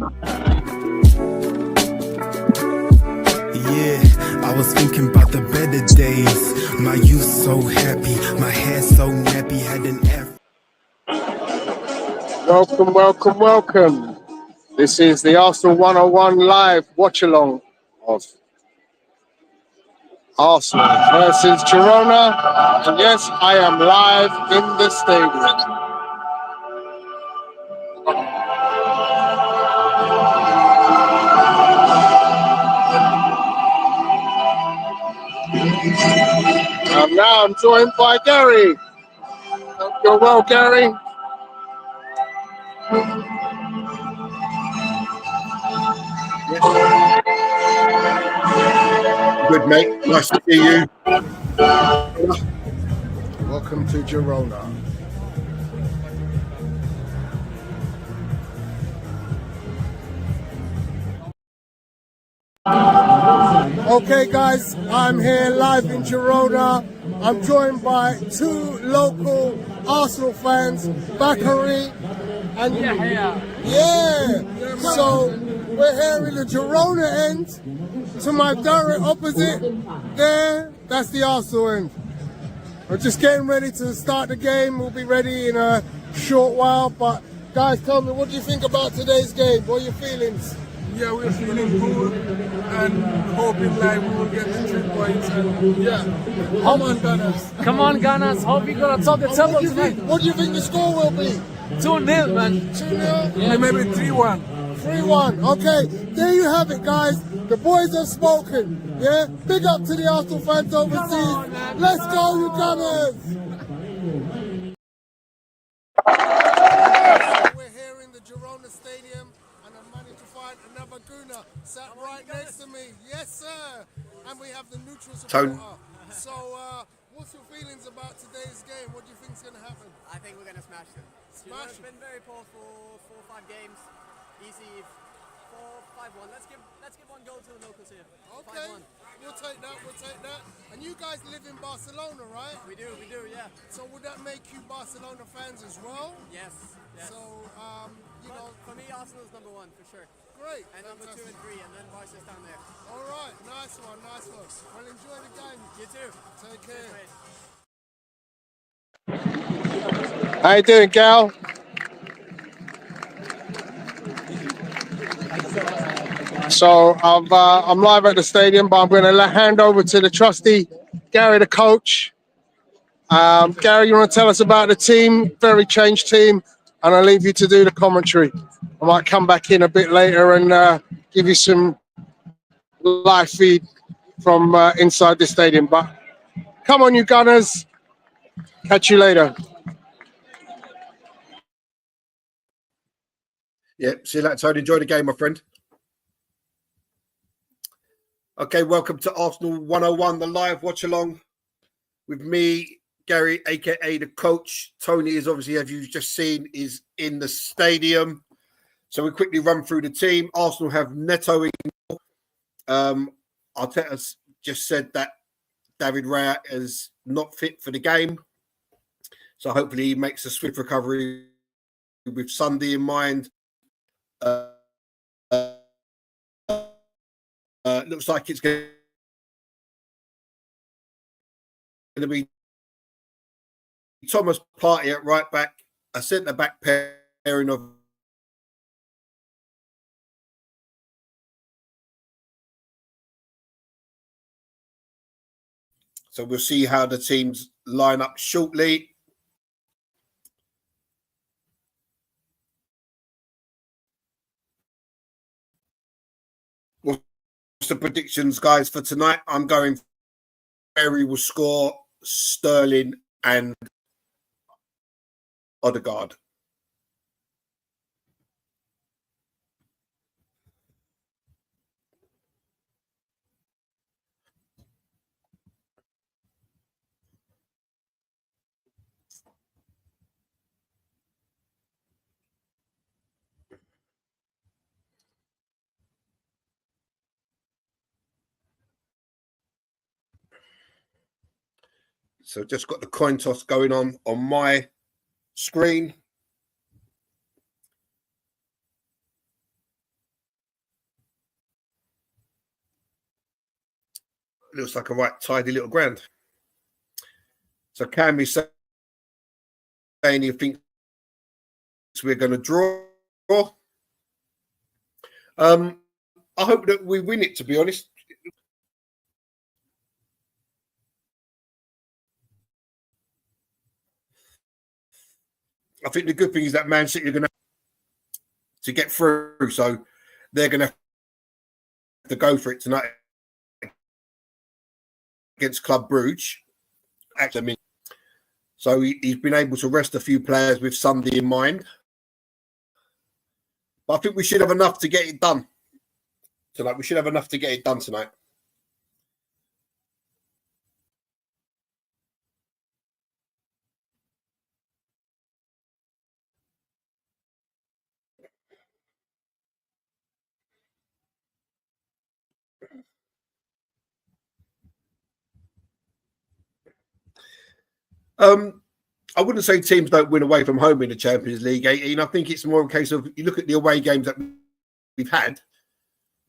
Yeah, I was thinking about the better days. My youth so happy, my hair so nappy, had an F. Welcome, welcome, welcome. This is the Arsenal 101 live watch along of Arsenal versus Girona. And yes, I am live in the stadium. Now I'm joined by Gary. Hope you're well, Gary. Good, mate. Nice to see you. Welcome to Girona. Okay, guys, I'm here live in Girona. I'm joined by two local Arsenal fans, Bakary and So we're here in the Girona end. To my direct opposite, there, that's the Arsenal end. We're just getting ready to start the game. We'll be ready in a short while. But guys, tell me, what do you think about today's game? What are your feelings? Yeah, we're feeling good and hoping like we will get the 3 points. And yeah, come on, Gunners. Come on, Gunners. Hope you're going to top the table tonight. What do you think the score will be? 2-0, man. 2-0? Yeah. Maybe 3-1. 3-1. Okay, there you have it, guys. The boys have spoken. Yeah, big up to the Arsenal fans overseas. On, Let's go, you Gunners! We're here in the Girona Stadium, and I managed to find another Gooner sat right next to me. Yes, sir. And we have the neutral supporter. So, what's your feelings about today's game? What do you think is going to happen? I think we're going to smash them. Smash It's been very poor for 4 or 5 games. Easy 4-5-1. Let's give one goal to the locals here. Okay, 5-1. we'll take that. And you guys live in Barcelona, right? We do, yeah. So would that make you Barcelona fans as well? Yes. So, you know, for me, Arsenal's number 1 for sure. Great. And number 2 and 3, and then Barca's down there. All right, nice one. Well, enjoy the game. You too. Take care. Cheers, How you doing, Gal? So I'm live at the stadium, but I'm going to hand over to the trustee, Gary, the coach. Gary, you want to tell us about the team? Very changed team, and I'll leave you to do the commentary. I might come back in a bit later and give you some live feed from inside the stadium. But come on, you Gunners. Catch you later. Yeah, see you later, Tony. Enjoy the game, my friend. Okay, welcome to Arsenal 101, the live watch along with me, Gary, aka the coach. Tony is obviously, as you've just seen, is in the stadium. So we quickly run through the team. Arsenal have Neto in. Arteta's just said that David Raya is not fit for the game. So hopefully he makes a swift recovery with Sunday in mind. Looks like it's going to be Thomas Partey at right back, a centre back pairing of so we'll see how the teams line up shortly. What's the predictions, guys, for tonight? I'm going Barry will score, Sterling and Odegaard. So just got the coin toss going on my screen. looks like a right tidy little ground. So Cam is saying he thinks we're going to draw. I hope that we win it, to be honest. I think the good thing is that Man City are going to get through, so they're going to have to go for it tonight against Club Brugge. Actually, so he's been able to rest a few players with Sunday in mind. But I think we should have enough to get it done tonight. We should have enough to get it done tonight. I wouldn't say teams don't win away from home in the Champions League 18. I think it's more a case of you look at the away games that we've had.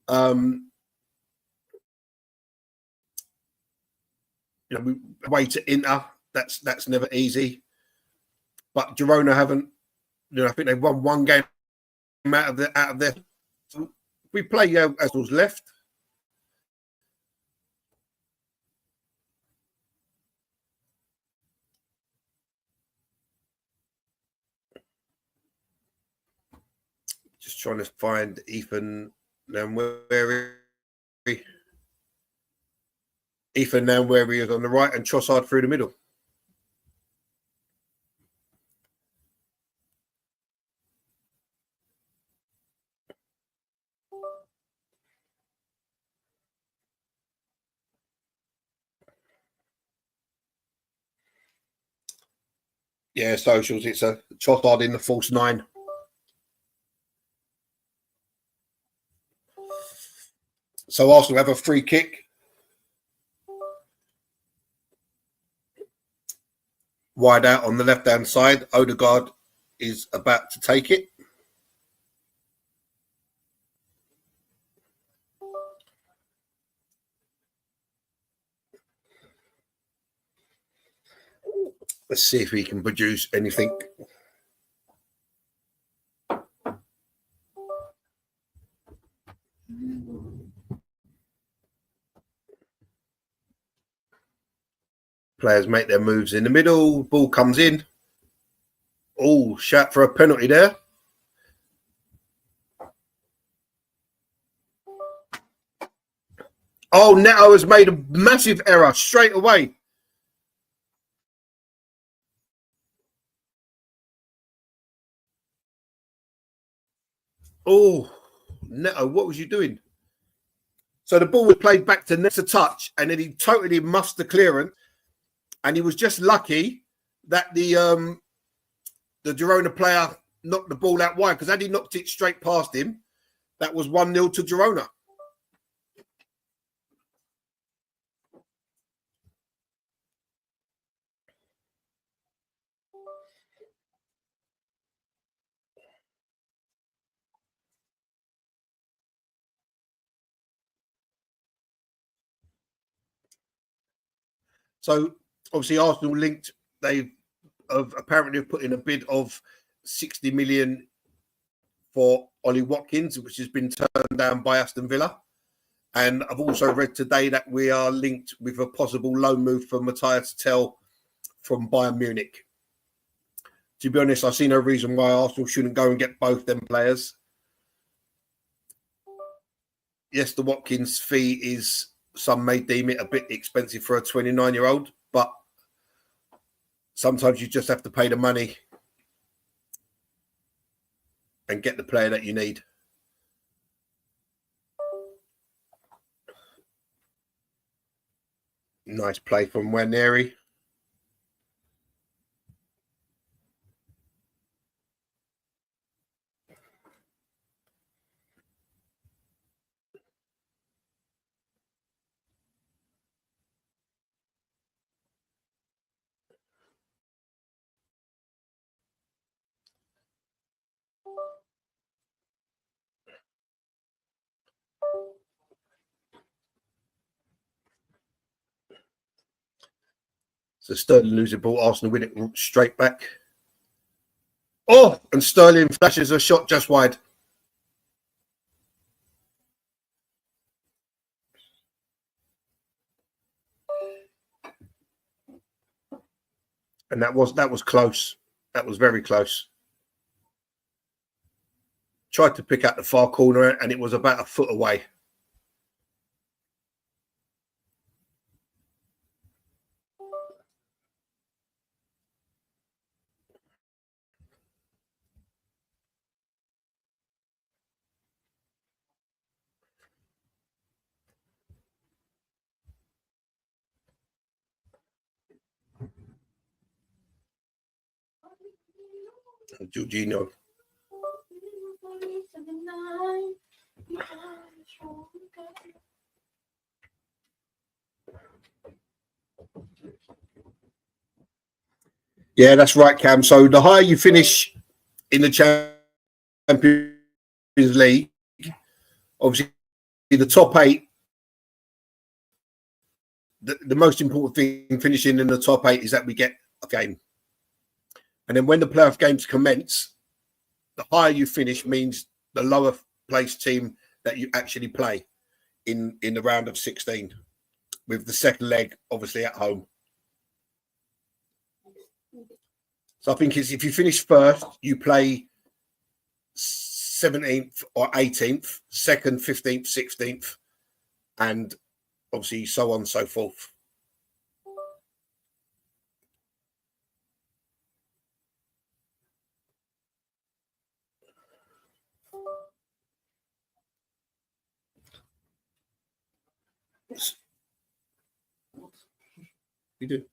We away to Inter. That's never easy. But Girona haven't. I think they've won one game out of their. So we play as was left. Just trying to find Ethan Nwaneri. Ethan Nwaneri is on the right and Trossard through the middle. Yeah, socials. It's a Trossard in the false nine. So Arsenal have a free kick. Wide out on the left-hand side. Odegaard is about to take it. Let's see if we can produce anything. Players make their moves in the middle. Ball comes in. Oh, shout for a penalty there. Oh, Neto has made a massive error straight away. Oh, Neto, what was you doing? So the ball was played back to Neto touch, and then he totally muffed the clearance. And he was just lucky that the Girona player knocked the ball out wide, because had he knocked it straight past him, that was 1-0 to Girona. So obviously Arsenal linked, they have apparently put in a bid of 60 million for Ollie Watkins, which has been turned down by Aston Villa. And I've also read today that we are linked with a possible loan move for Matthias Tel from Bayern Munich. To be honest, I see no reason why Arsenal shouldn't go and get both them players. Yes, the Watkins fee is, some may deem it a bit expensive for a 29-year-old, but sometimes you just have to pay the money and get the player that you need. Nice play from Nwaneri. So Sterling loses the ball. Arsenal win it straight back. Oh, and Sterling flashes a shot just wide. And that was close. That was very close. Tried to pick out the far corner, and it was about a foot away. Jorginho. Yeah, that's right, Cam. So the higher you finish in the Champions League, obviously the top 8, the most important thing finishing in the top 8 is that we get a game. And then when the playoff games commence, the higher you finish means the lower placed team that you actually play in the round of 16, with the second leg obviously at home. So I think if you finish first, you play 17th or 18th, second, 15th, 16th, and obviously so on and so forth. You do.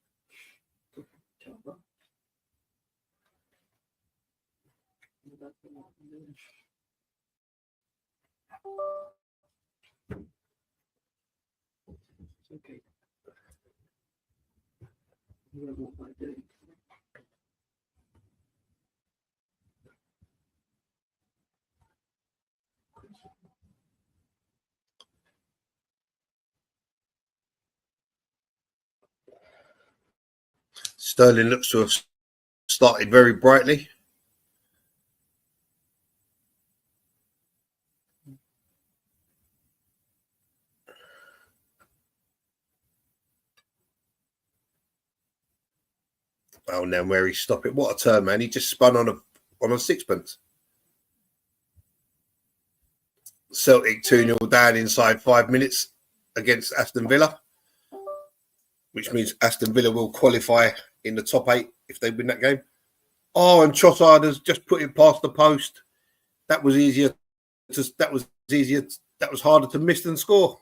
Okay. Sterling looks to have started very brightly. Oh, now where he stopped it. What a turn, man. He just spun on a sixpence. Celtic 2-0 down inside 5 minutes against Aston Villa, which means Aston Villa will qualify in the top 8 if they win that game. Oh, and Trossard has just put it past the post. That was harder to miss than score.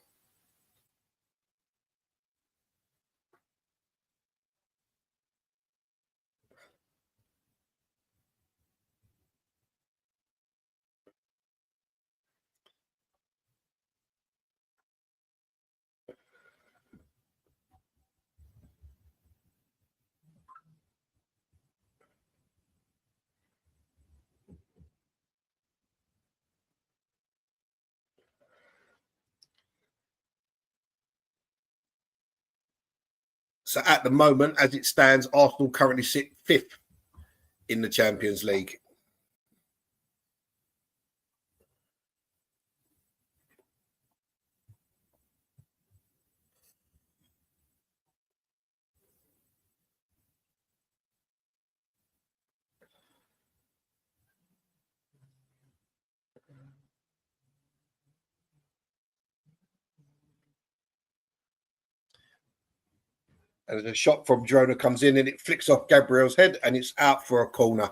So at the moment, as it stands, Arsenal currently sit 5th in the Champions League. And a shot from Girona comes in and it flicks off Gabriel's head and it's out for a corner.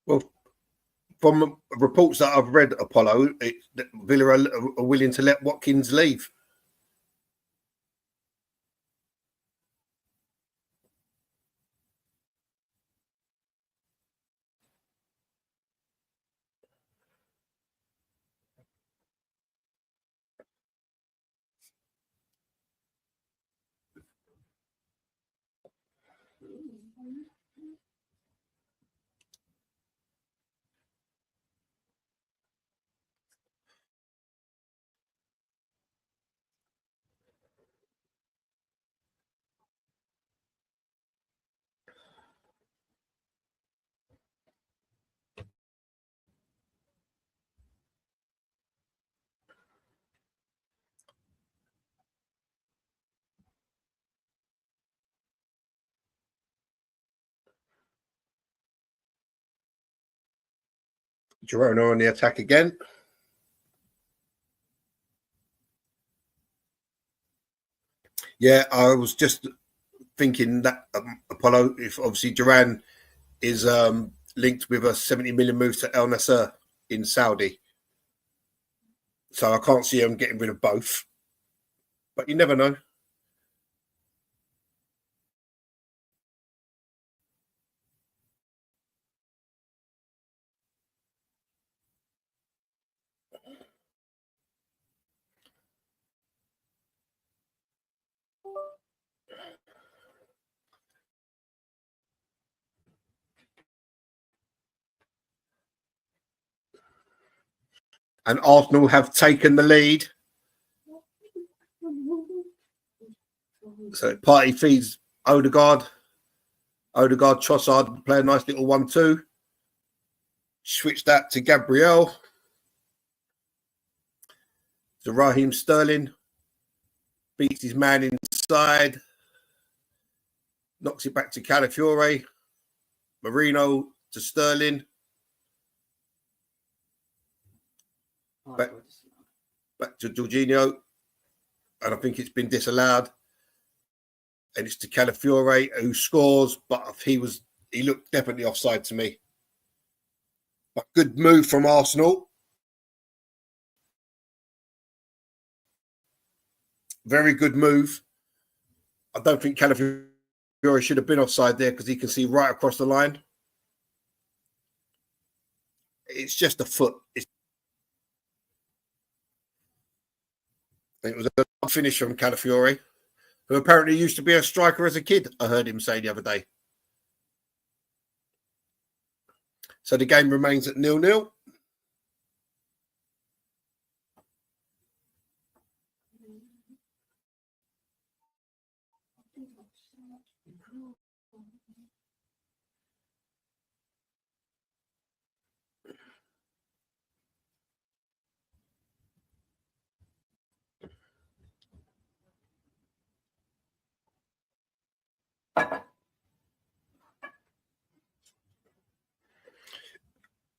Well, from reports that I've read, Apollo, Villa are willing to let Watkins leave. Girona on the attack again. Yeah, I was just thinking that Apollo, if obviously Duran is linked with a 70 million move to El Nasser in Saudi. So I can't see him getting rid of both. But you never know. And Arsenal have taken the lead. So Party feeds Odegaard. Odegaard, Trossard play a nice little 1-2. Switch that to Gabriel. To Raheem Sterling. Beats his man inside. Knocks it back to Calafiore. Marino to Sterling. Back to Jorginho. And I think it's been disallowed. And it's to Calafiore who scores, but he looked definitely offside to me. But good move from Arsenal. Very good move. I don't think Calafiore should have been offside there because he can see right across the line. It's just a foot. It was a finish from Calafiore, who apparently used to be a striker as a kid, I heard him say the other day. So the game remains at 0-0.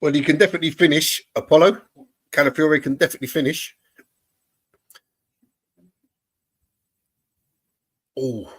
Well, he can definitely finish, Apollo. Calafiore can definitely finish. Oh.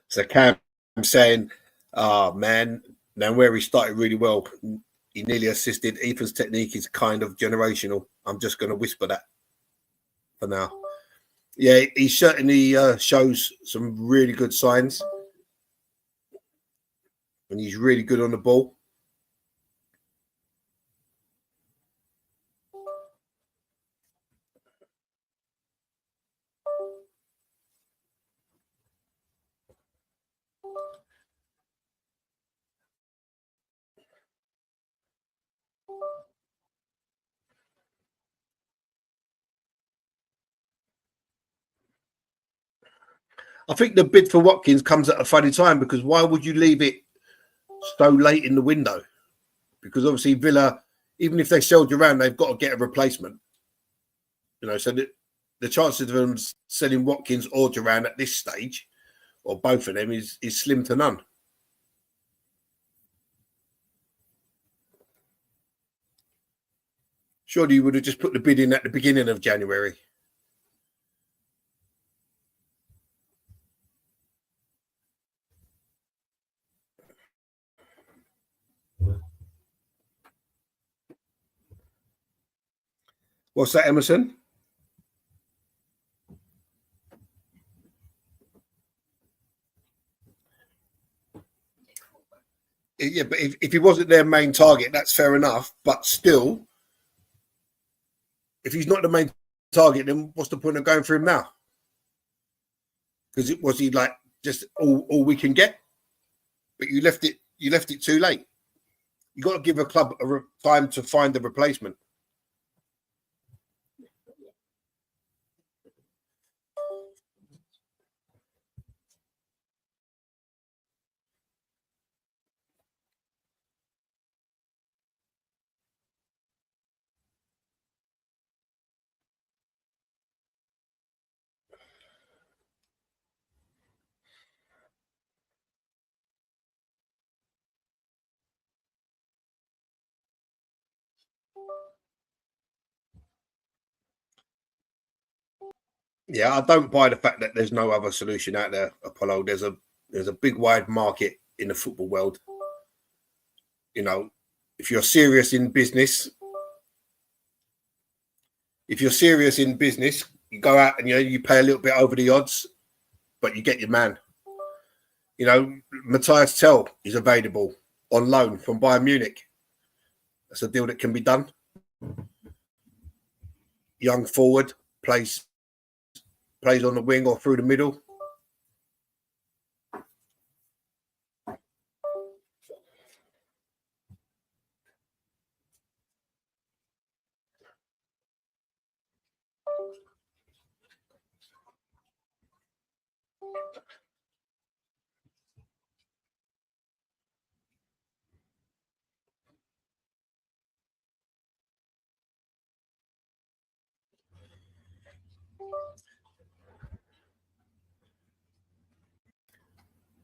So Cam saying, oh man, now where he started really well, he nearly assisted. Ethan's technique is kind of generational. I'm just going to whisper that for now. Yeah, he certainly shows some really good signs. And he's really good on the ball. I think the bid for Watkins comes at a funny time because why would you leave it so late in the window? Because obviously Villa, even if they sell Duran, they've got to get a replacement. You know, so the chances of them selling Watkins or Duran at this stage, or both of them, is slim to none. Surely you would have just put the bid in at the beginning of January. What's that, Emerson? Yeah, but if he wasn't their main target, that's fair enough. But still, if he's not the main target, then what's the point of going for him now? Because was he like just all we can get? But you left it too late. You got to give a club time to find the replacement. Yeah, I don't buy the fact that there's no other solution out there, Apollo. There's a big wide market in the football world. You know, if you're serious in business, you go out and you pay a little bit over the odds, but you get your man. You know, Matthias Tell is available on loan from Bayern Munich. That's a deal that can be done. Young forward, plays on the wing or through the middle.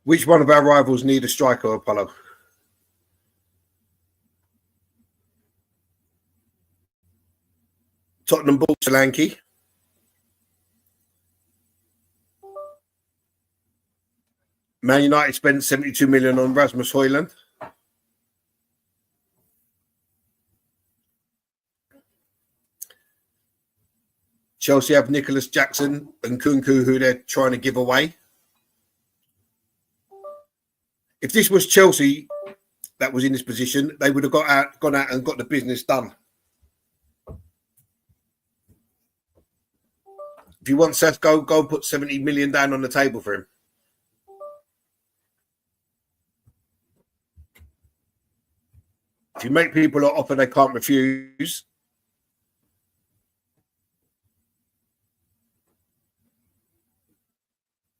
Which one of our rivals need a striker, Apollo? Tottenham bought Solanke. Man United spent 72 million on Rasmus Højlund. Chelsea have Nicholas Jackson and Kunku, who they're trying to give away. If this was Chelsea that was in this position, they would have gone out and got the business done. If you want Seth, go and put 70 million down on the table for him. If you make people an offer they can't refuse,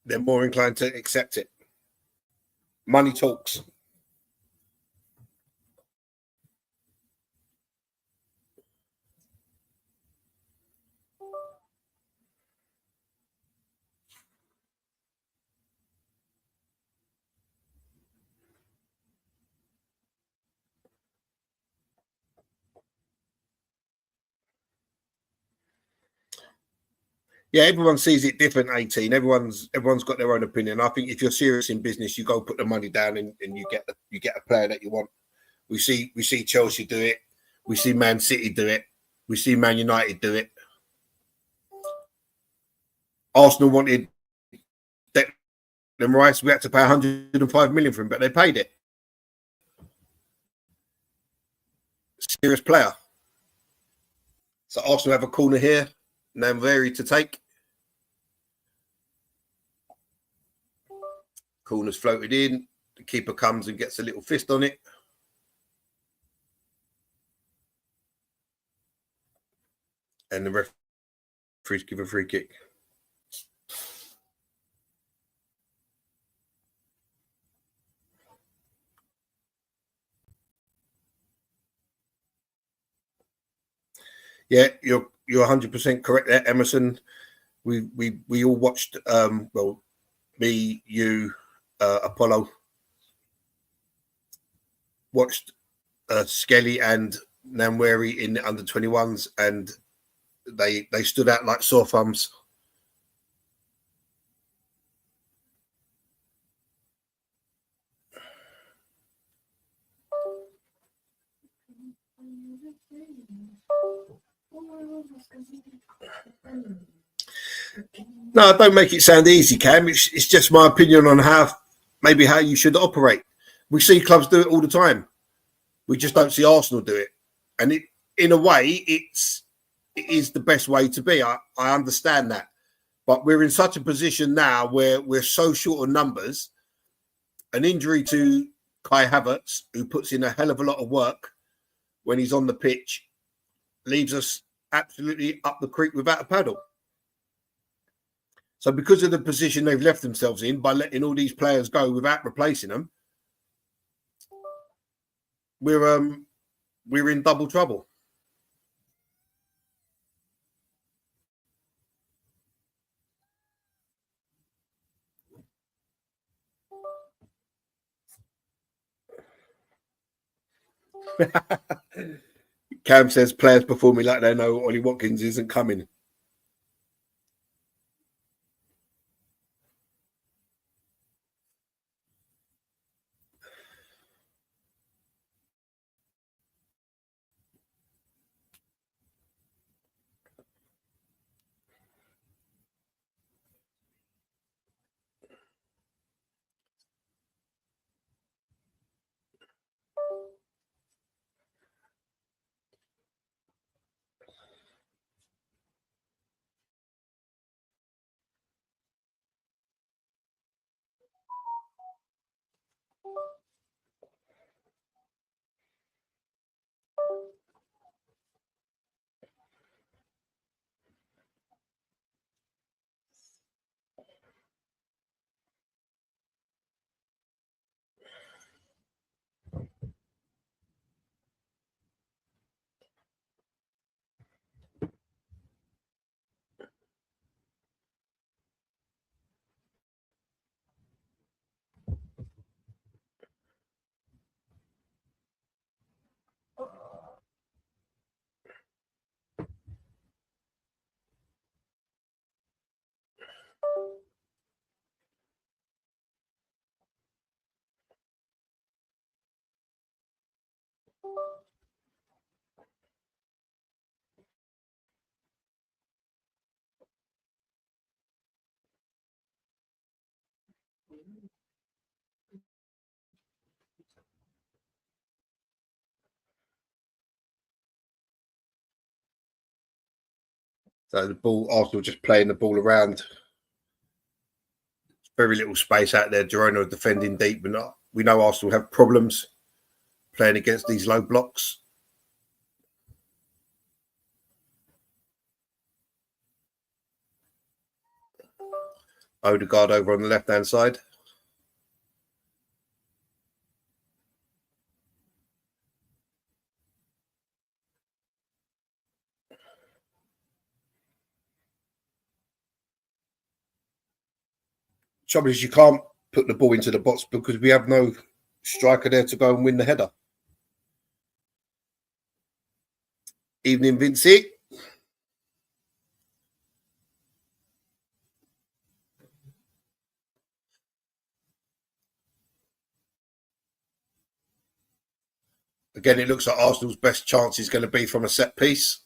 they're more inclined to accept it. Money talks. Yeah, everyone sees it different, 18. Everyone's got their own opinion. I think if you're serious in business, you go put the money down and you get a player that you want. We see Chelsea do it. We see Man City do it. We see Man United do it. Arsenal wanted Declan Rice. We had to pay 105 million for him, but they paid it. Serious player. So Arsenal have a corner here. Namberi to take. Corner's floated in. The keeper comes and gets a little fist on it. And the referees give a free kick. Yeah, you're 100% correct there, Emerson. We all watched. Well, me, you, Apollo watched Skelly and Namweri in the under 21s, and they stood out like sore thumbs. No, don't make it sound easy, Cam. It's just my opinion on how you should operate. We see clubs do it all the time. We just don't see Arsenal do it, and in a way, it is the best way to be. I understand that, but we're in such a position now where we're so short of numbers. An injury to Kai Havertz, who puts in a hell of a lot of work when he's on the pitch, leaves us absolutely up the creek without a paddle. So because of the position they've left themselves in by letting all these players go without replacing them, we're in double trouble. Cam says players performing like they know Ollie Watkins isn't coming. So the ball, Arsenal just playing the ball around. Very little space out there. Girona are defending deep, but we know Arsenal have problems playing against these low blocks. Odegaard over on the left-hand side. Trouble is you can't put the ball into the box because we have no striker there to go and win the header. Evening, Vinci. Again, it looks like Arsenal's best chance is going to be from a set piece.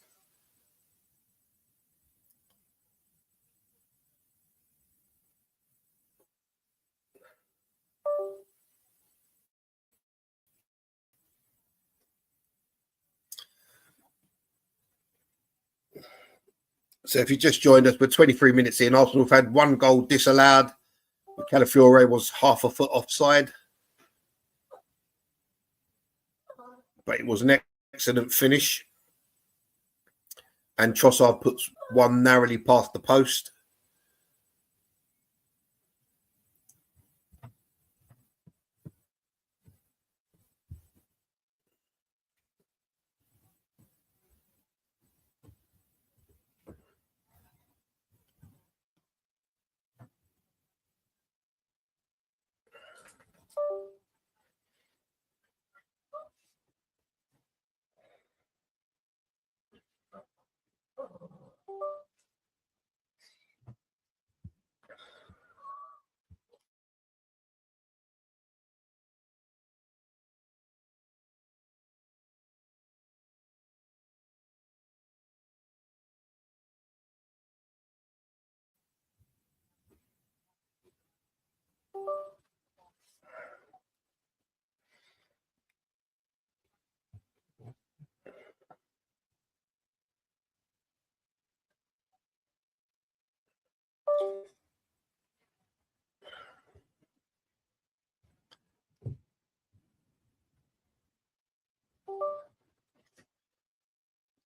So if you just joined us, we're 23 minutes in. Arsenal have had one goal disallowed. Calafiore was half a foot offside. But it was an excellent finish. And Trossard puts one narrowly past the post.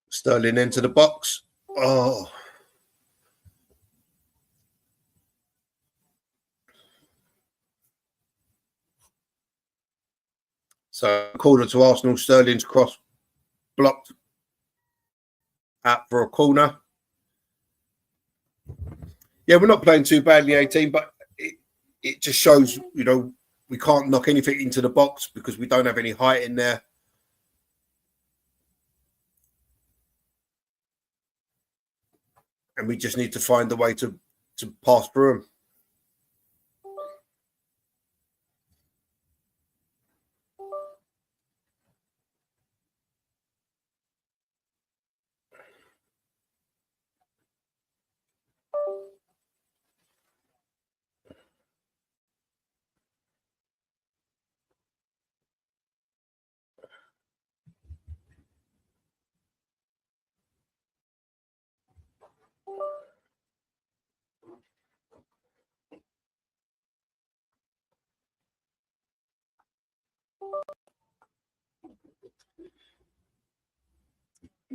Sterling into the box. Oh. So corner to Arsenal. Sterling's cross blocked out for a corner. Yeah, we're not playing too badly, 18, but it just shows, you know, we can't knock anything into the box because we don't have any height in there. And we just need to find a way to pass through them.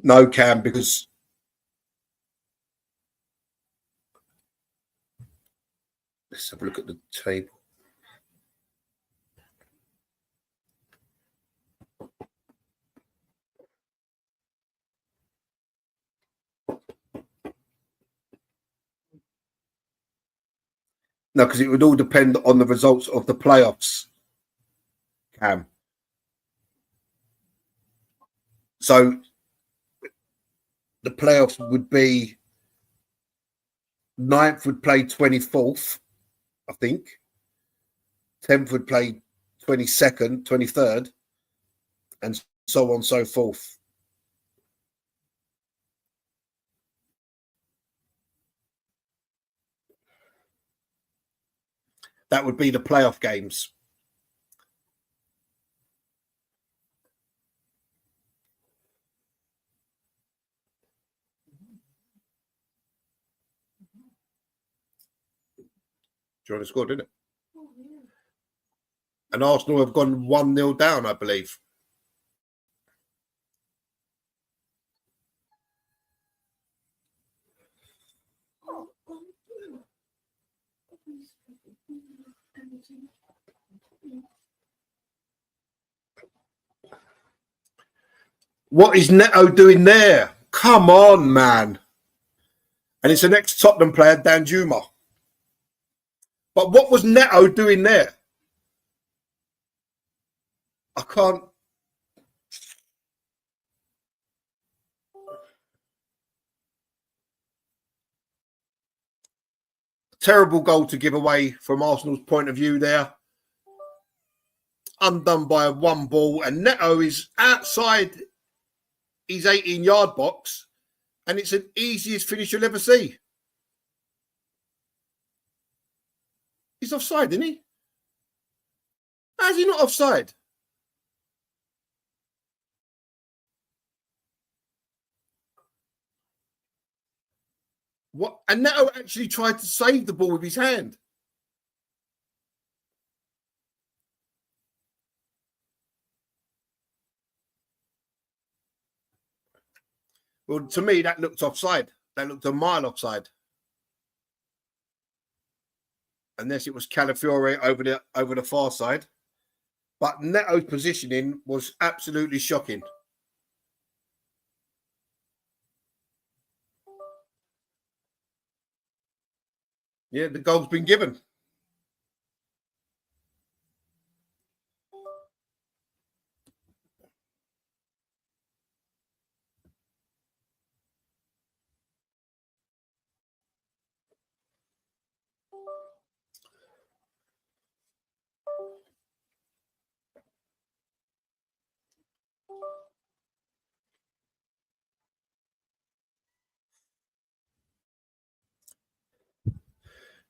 No, Cam, because let's have a look at the table. No, because it would all depend on the results of the playoffs, Cam. So the playoffs would be 9th would play 24th, I think. 10th would play 22nd, 23rd, and so on and so forth. That would be the playoff games. Girona scored, didn't it? And Arsenal have gone 1-0 down, I believe. What is Neto doing there? Come on, man. And it's an ex-Tottenham player, Danjuma. But what was Neto doing there? I can't. Terrible goal to give away from Arsenal's point of view there. Undone by one ball. And Neto is outside his 18-yard box. And it's an easiest finish you'll ever see. He's offside, isn't he? How's he not offside? What? And Neto actually tried to save the ball with his hand. Well, to me, that looked offside. That looked a mile offside. Unless it was Calafiore over the far side. But Neto's positioning was absolutely shocking. Yeah, the goal's been given.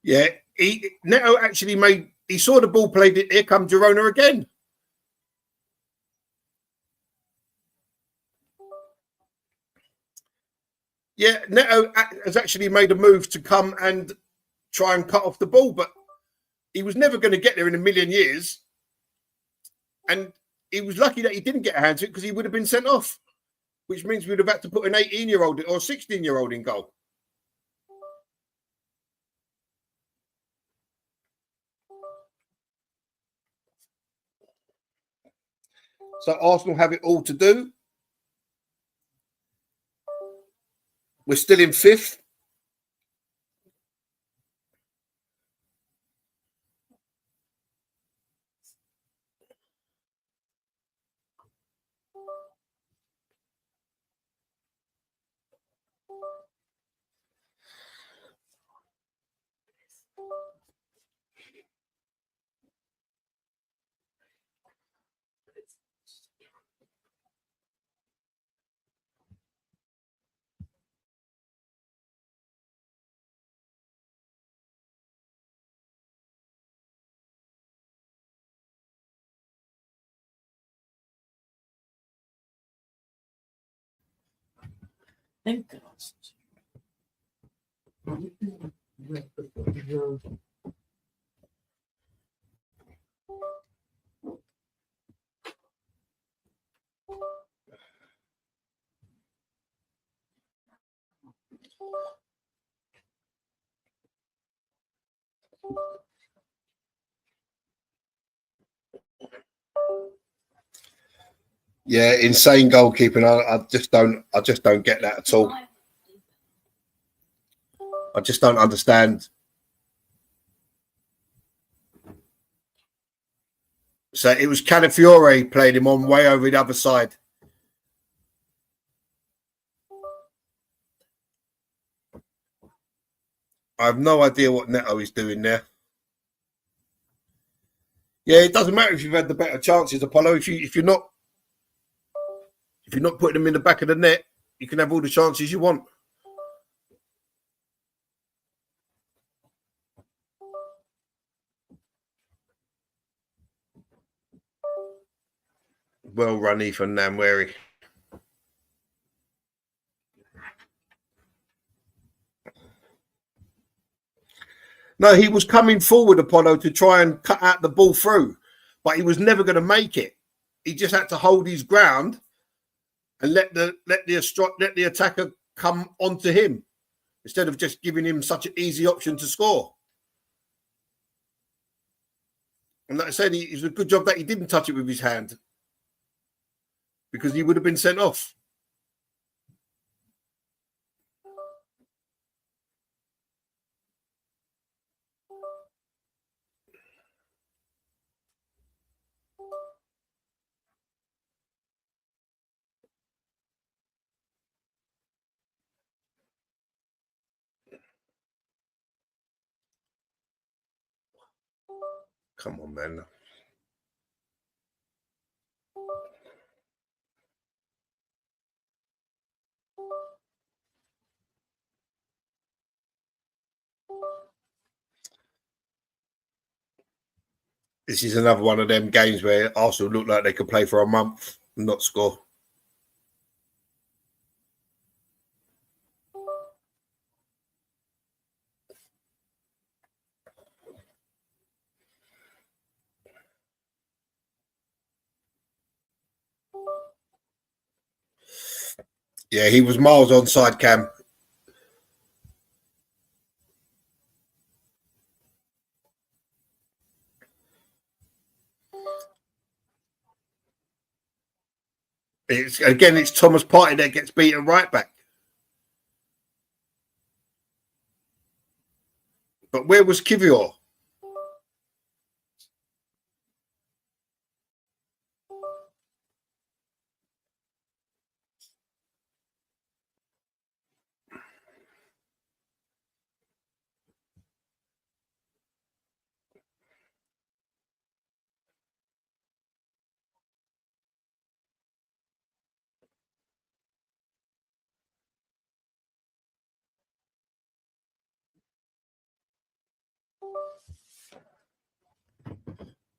Yeah, Neto actually made he saw the ball played. Here come Girona again. Yeah, Neto has actually made a move to come and try and cut off the ball, but he was never going to get there in a million years. And he was lucky that he didn't get a hand to it because he would have been sent off, which means we would have had to put an 18-year-old or 16-year-old in goal. So Arsenal have it all to do. We're still in 5th. Yeah, insane goalkeeping. I just don't get that at all. I just don't understand. So it was Calafiore played him on way over the other side. I have no idea what Neto is doing there. Yeah, it doesn't matter if you've had the better chances, Apollo. If you're not putting them in the back of the net, you can have all the chances you want. Well run, Ethan Namweri. No, he was coming forward, Apollo, to try and cut out the ball through, but he was never going to make it. He just had to hold his ground and let the attacker come onto him instead of just giving him such an easy option to score. And like I said, it was a good job that he didn't touch it with his hand because he would have been sent off. Come on, man. This is another one of them games where Arsenal look like they could play for a month and not score. Yeah, he was miles onside, Cam. It's Thomas Partey that gets beaten right back. But where was Kivior?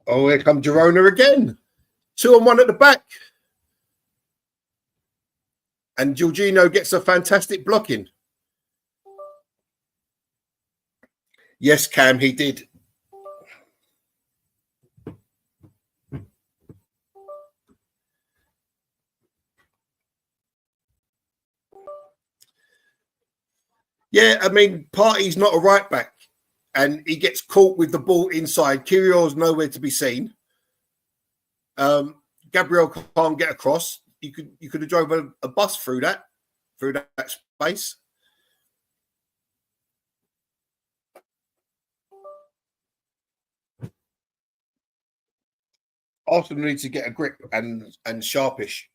Oh, here come Girona again. 2-on-1 at the back. And Jorginho gets a fantastic blocking. Yes, Cam, he did. Yeah, I mean, Partey's not a right back. And he gets caught with the ball inside. Kyrgios's nowhere to be seen. Gabriel can't get across. You could have drove a bus through that space. Arsenal need to get a grip and sharpish.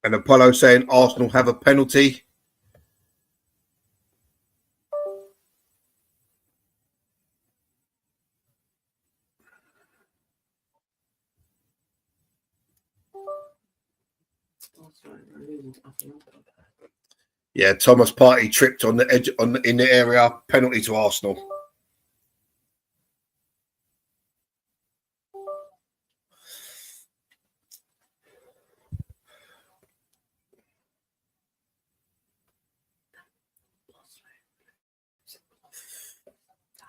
And Apollo saying Arsenal have a penalty. Yeah, Thomas Partey tripped on the edge in the area. Penalty to Arsenal.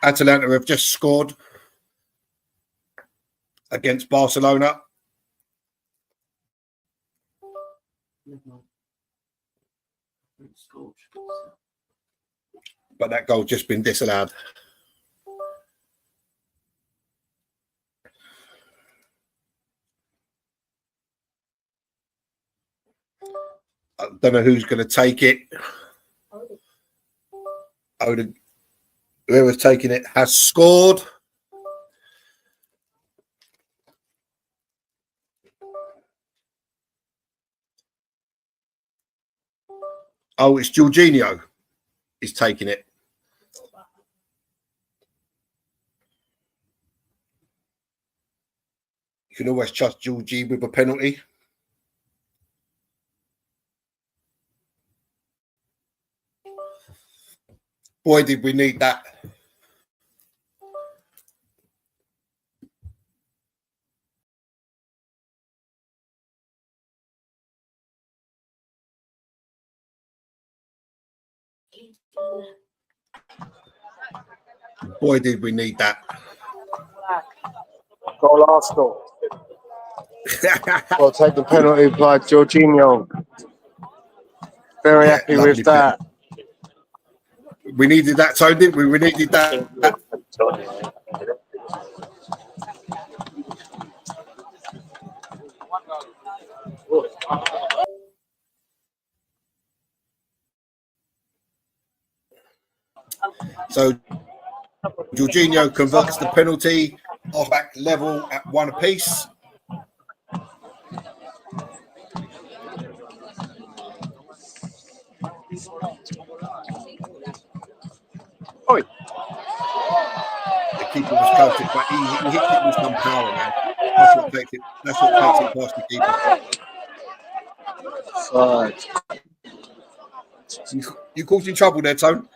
Atalanta have just scored against Barcelona. But that goal just been disallowed. I don't know who's going to take it. Whoever's taking it has scored. Oh, it's Jorginho is taking it. You can always trust Georgie with a penalty. Boy, did we need that. Boy, did we need that. Goal Arsenal. Well, take the penalty by Jorginho. Very happy with that. We needed that, Tone, didn't we? We needed that. So Jorginho converts the penalty off back level at 1 apiece. Oi. The keeper was close, but he hit it with some power, man. That's what takes it. That's what takes it past the keeper. You causing trouble there, Tone.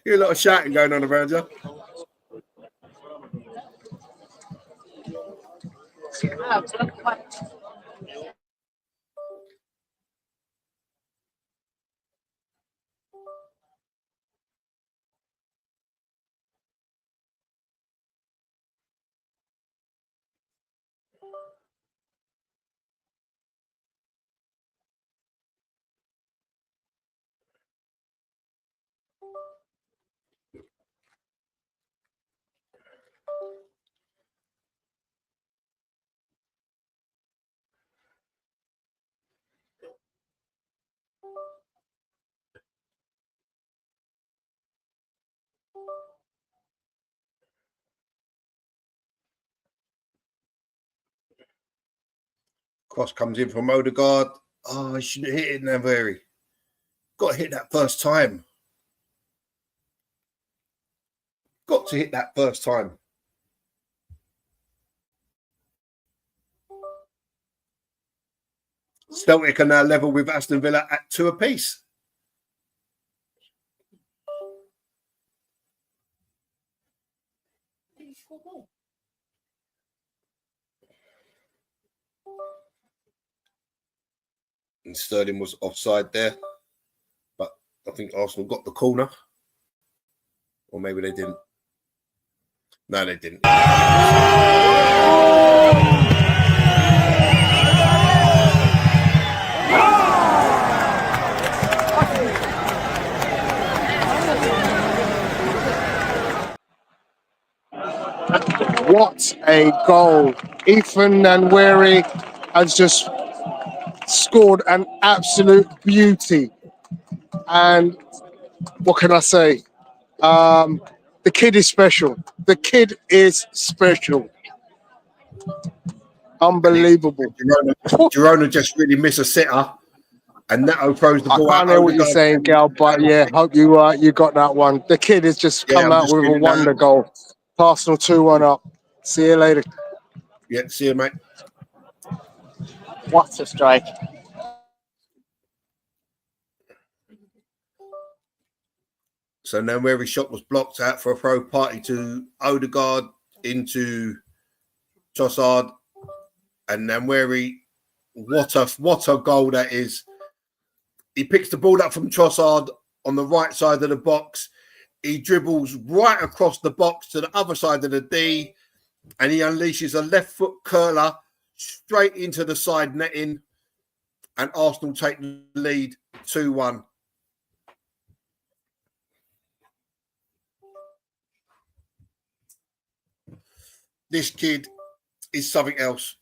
Hear a lot of shouting going on around you. Cross comes in from Odegaard. Oh, he shouldn't hit it now, very. Got to hit that first time. Got to hit that first time. Celtic are now level with Aston Villa at 2 apiece. And Sterling was offside there. But I think Arsenal got the corner. Or maybe they didn't. No, they didn't. What a goal. Ethan Nwaneri has just scored an absolute beauty. And what can I say? The kid is special. The kid is special. Unbelievable. Girona just really miss a sitter. And Neto throws the I ball can't out. hear what you're saying, Gal, but yeah, hope you got that one. The kid has just come out with a wonder goal. Arsenal 2-1 up. See you later. Yeah, see you, mate. What a strike. So now Nwaneri's shot was blocked out for a throw party to Odegaard into Trossard. And Nwaneri, what a goal that is. He picks the ball up from Trossard on the right side of the box. He dribbles right across the box to the other side of the D, and he unleashes a left foot curler straight into the side netting, and Arsenal take the lead 2-1. This kid is something else.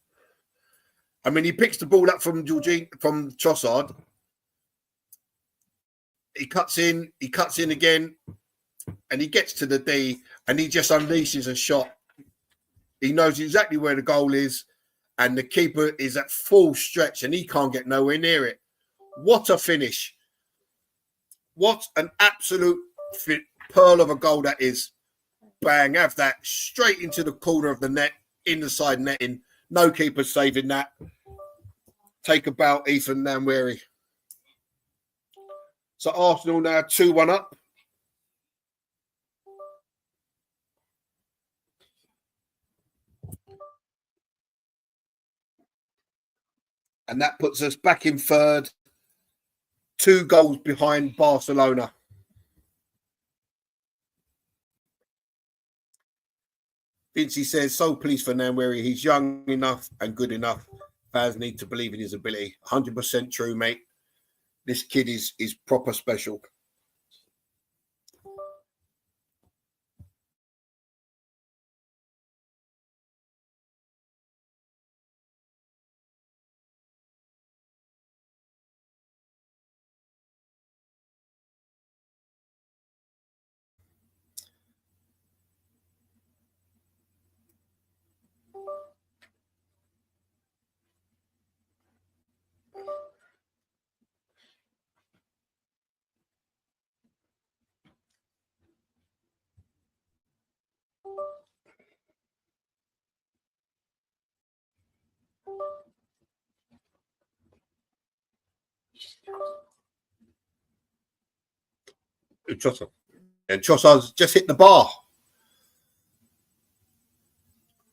I mean, he picks the ball up from Trossard. He cuts in again, and he gets to the D, and he just unleashes a shot. He knows exactly where the goal is, and the keeper is at full stretch, and he can't get nowhere near it. What a finish. What an absolute pearl of a goal that is. Bang, have that straight into the corner of the net, in the side netting. No keeper saving that. Take a bow, Ethan Nwaneri. So Arsenal now 2-1 up. And that puts us back in third. 2 goals behind Barcelona. Vincey says, so pleased for Nwaneri. He's young enough and good enough. Fans need to believe in his ability. 100% true, mate. This kid is proper special. Trossard. And Trossard's just hit the bar.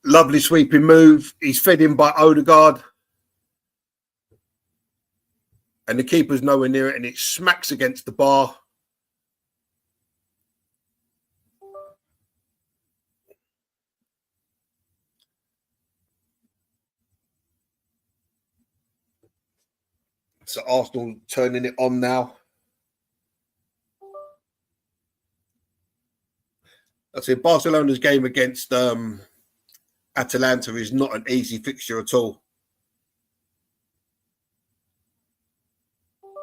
Lovely sweeping move. He's fed in by Odegaard. And the keeper's nowhere near it, and it smacks against the bar. So Arsenal turning it on now. I say Barcelona's game against Atalanta is not an easy fixture at all.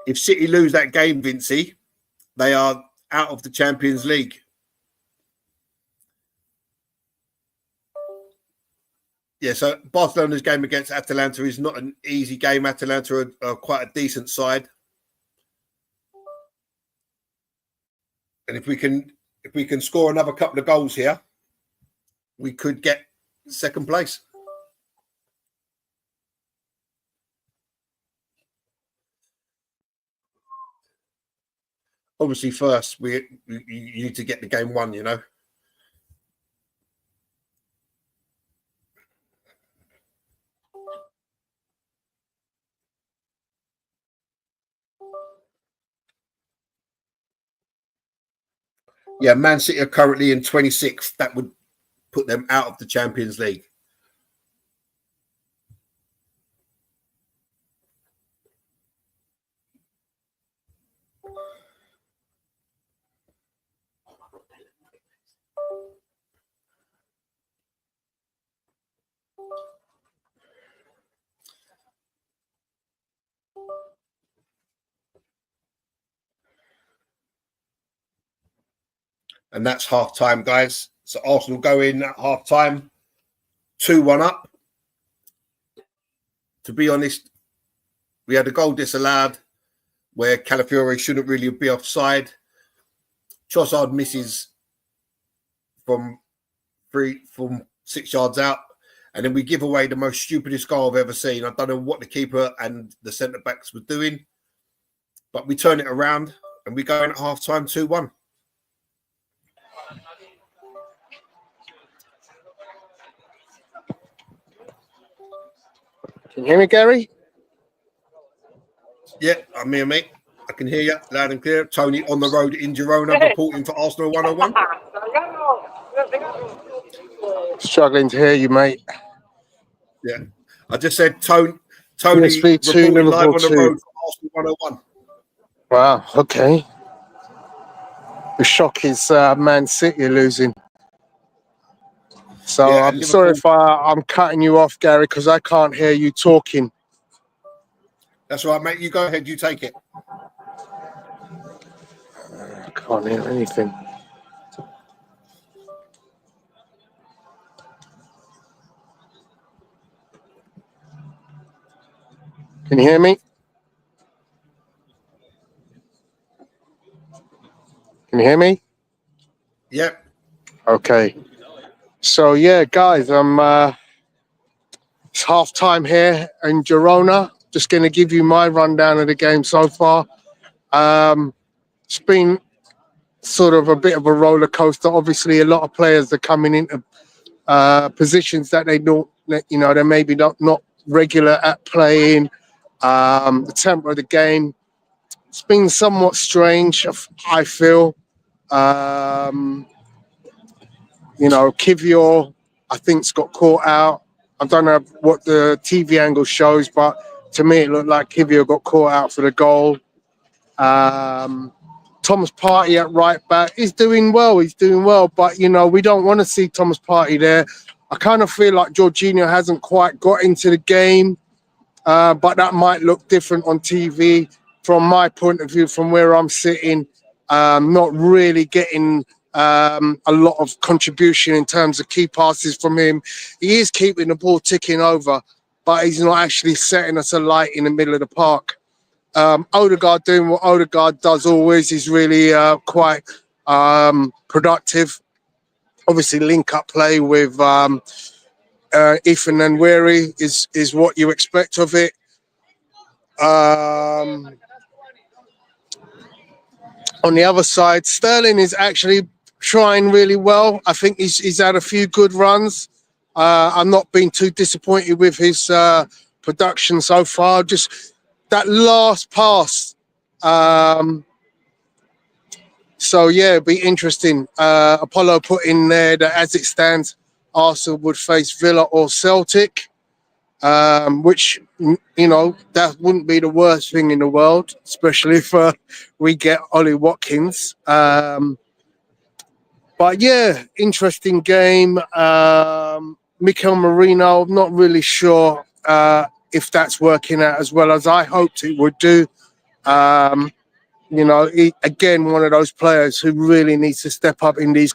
If City lose that game, Vincey, they are out of the Champions League. Yeah, so Barcelona's game against Atalanta is not an easy game. Atalanta are quite a decent side. And if we can score another couple of goals here, we could get second place. Obviously, first you need to get the game won, you know. Yeah, Man City are currently in 26th. That would put them out of the Champions League. And that's half time, guys. So Arsenal go in at half time, 2-1 up. To be honest, we had a goal disallowed where Calafiore shouldn't really be offside. Trossard misses from 6 yards out. And then we give away the most stupidest goal I've ever seen. I don't know what the keeper and the centre backs were doing, but we turn it around and we go in at half time 2-1. Can you hear me, Gary? Yeah, I'm here, mate. I can hear you loud and clear. Tony on the road in Girona, reporting for Arsenal 101. Struggling to hear you, mate. Yeah, I just said Tony PSV 2, reporting live Liverpool on the 2. road for Arsenal 101. Wow, okay. The shock is Man City are losing. So Yeah, I'm sorry if I'm cutting you off, Gary, because I can't hear you talking. That's right, mate. You go ahead. You take it. I can't hear anything. Can you hear me? Can you hear me? Yep. Okay. So yeah, guys, it's half time here in Girona. Just going to give you my rundown of the game so far. It's been sort of a bit of a roller coaster. Obviously, a lot of players are coming into positions that they don't, you know, they're maybe not regular at playing. The tempo of the game, it's been somewhat strange, I feel. You know, Kivior, I think's got caught out. I don't know what the TV angle shows, but to me it looked like Kivior got caught out for the goal. Thomas Partey at right back is doing well. He's doing well, but you know we don't want to see Thomas Partey there. I kind of feel like Jorginho hasn't quite got into the game, but that might look different on TV. From my point of view, from where I'm sitting, not really getting a lot of contribution in terms of key passes from him. He is keeping the ball ticking over, but he's not actually setting us alight in the middle of the park. Odegaard doing what Odegaard does always. He's really quite productive. Obviously, link-up play with Ethan and Weary is what you expect of it. On the other side, Sterling is actually trying really well. I think he's had a few good runs. I'm not being too disappointed with his production so far. Just that last pass. So yeah, it'll be interesting. Apollo put in there that as it stands, Arsenal would face Villa or Celtic, which, you know, that wouldn't be the worst thing in the world, especially if we get Ollie Watkins. But yeah, interesting game. Mikel Merino, I'm not really sure if that's working out as well as I hoped it would do. You know, again, one of those players who really needs to step up in these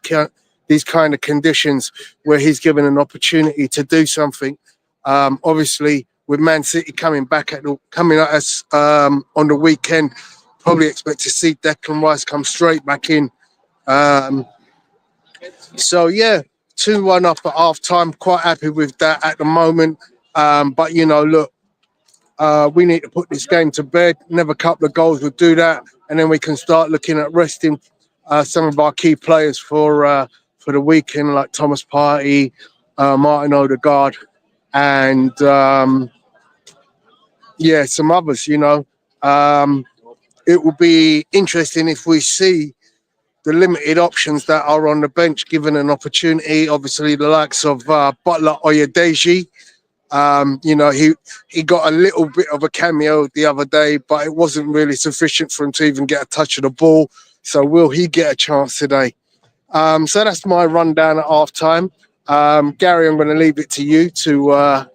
these kind of conditions where he's given an opportunity to do something. Obviously, with Man City coming at us on the weekend, probably expect to see Declan Rice come straight back in. So yeah, 2-1 up at half time. Quite happy with that at the moment. But look, we need to put this game to bed. Another couple of goals would do that, and then we can start looking at resting some of our key players for the weekend, like Thomas Partey, Martin Odegaard, and some others. It will be interesting if we see the limited options that are on the bench given an opportunity. Obviously, the likes of Butler Oyedeji. He got a little bit of a cameo the other day, but it wasn't really sufficient for him to even get a touch of the ball. So will he get a chance today? So that's my rundown at half time. Gary, I'm going to leave it to you to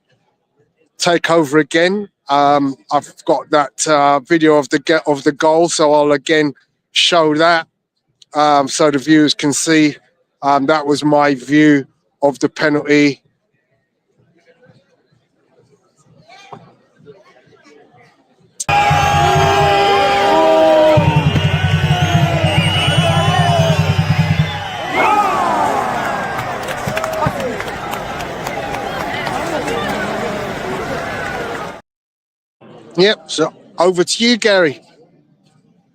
take over again. I've got that video of the goal, so I'll again show that so the viewers can see. That was my view of the penalty. Yep, so over to you, Gary.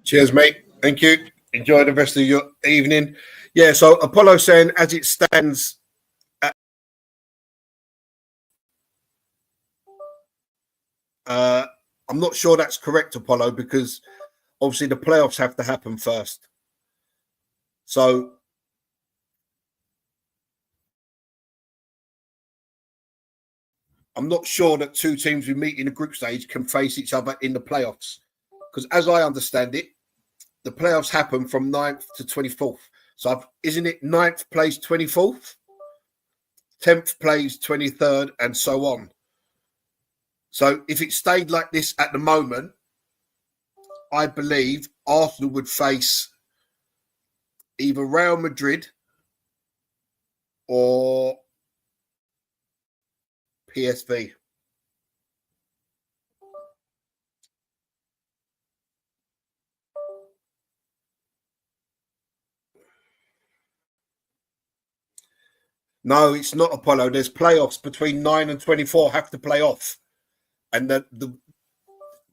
Cheers, mate. Thank you. Enjoy the rest of your evening. Yeah, so Apollo saying, as it stands, I'm not sure that's correct, Apollo, because obviously the playoffs have to happen first. So I'm not sure that two teams who meet in the group stage can face each other in the playoffs. Because as I understand it, the playoffs happen from 9th to 24th. So isn't it 9th plays 24th? 10th plays 23rd and so on. So if it stayed like this at the moment, I believe Arsenal would face either Real Madrid or PSV. No, it's not, Apollo. There's playoffs between 9 and 24 have to play off. And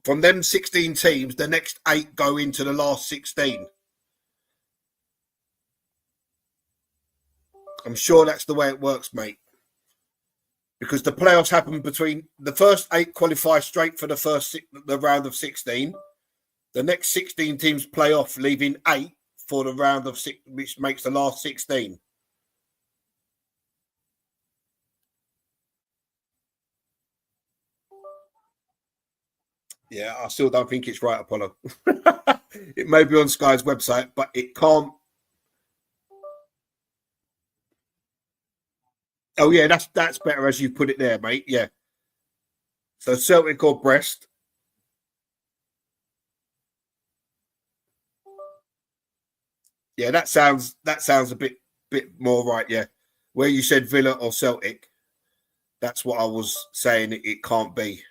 from them 16 teams, the next 8 go into the last 16. I'm sure that's the way it works, mate. Because the playoffs happen between the first 8 qualify straight for the round of 16. The next 16 teams play off, leaving 8 for the round of 6, which makes the last 16. Yeah, I still don't think it's right, Apollo. It may be on Sky's website, but it can't. Oh, yeah, that's better as you put it there, mate. Yeah. So Celtic or Brest. Yeah, that sounds a bit more right, yeah. Where you said Villa or Celtic, that's what I was saying it can't be.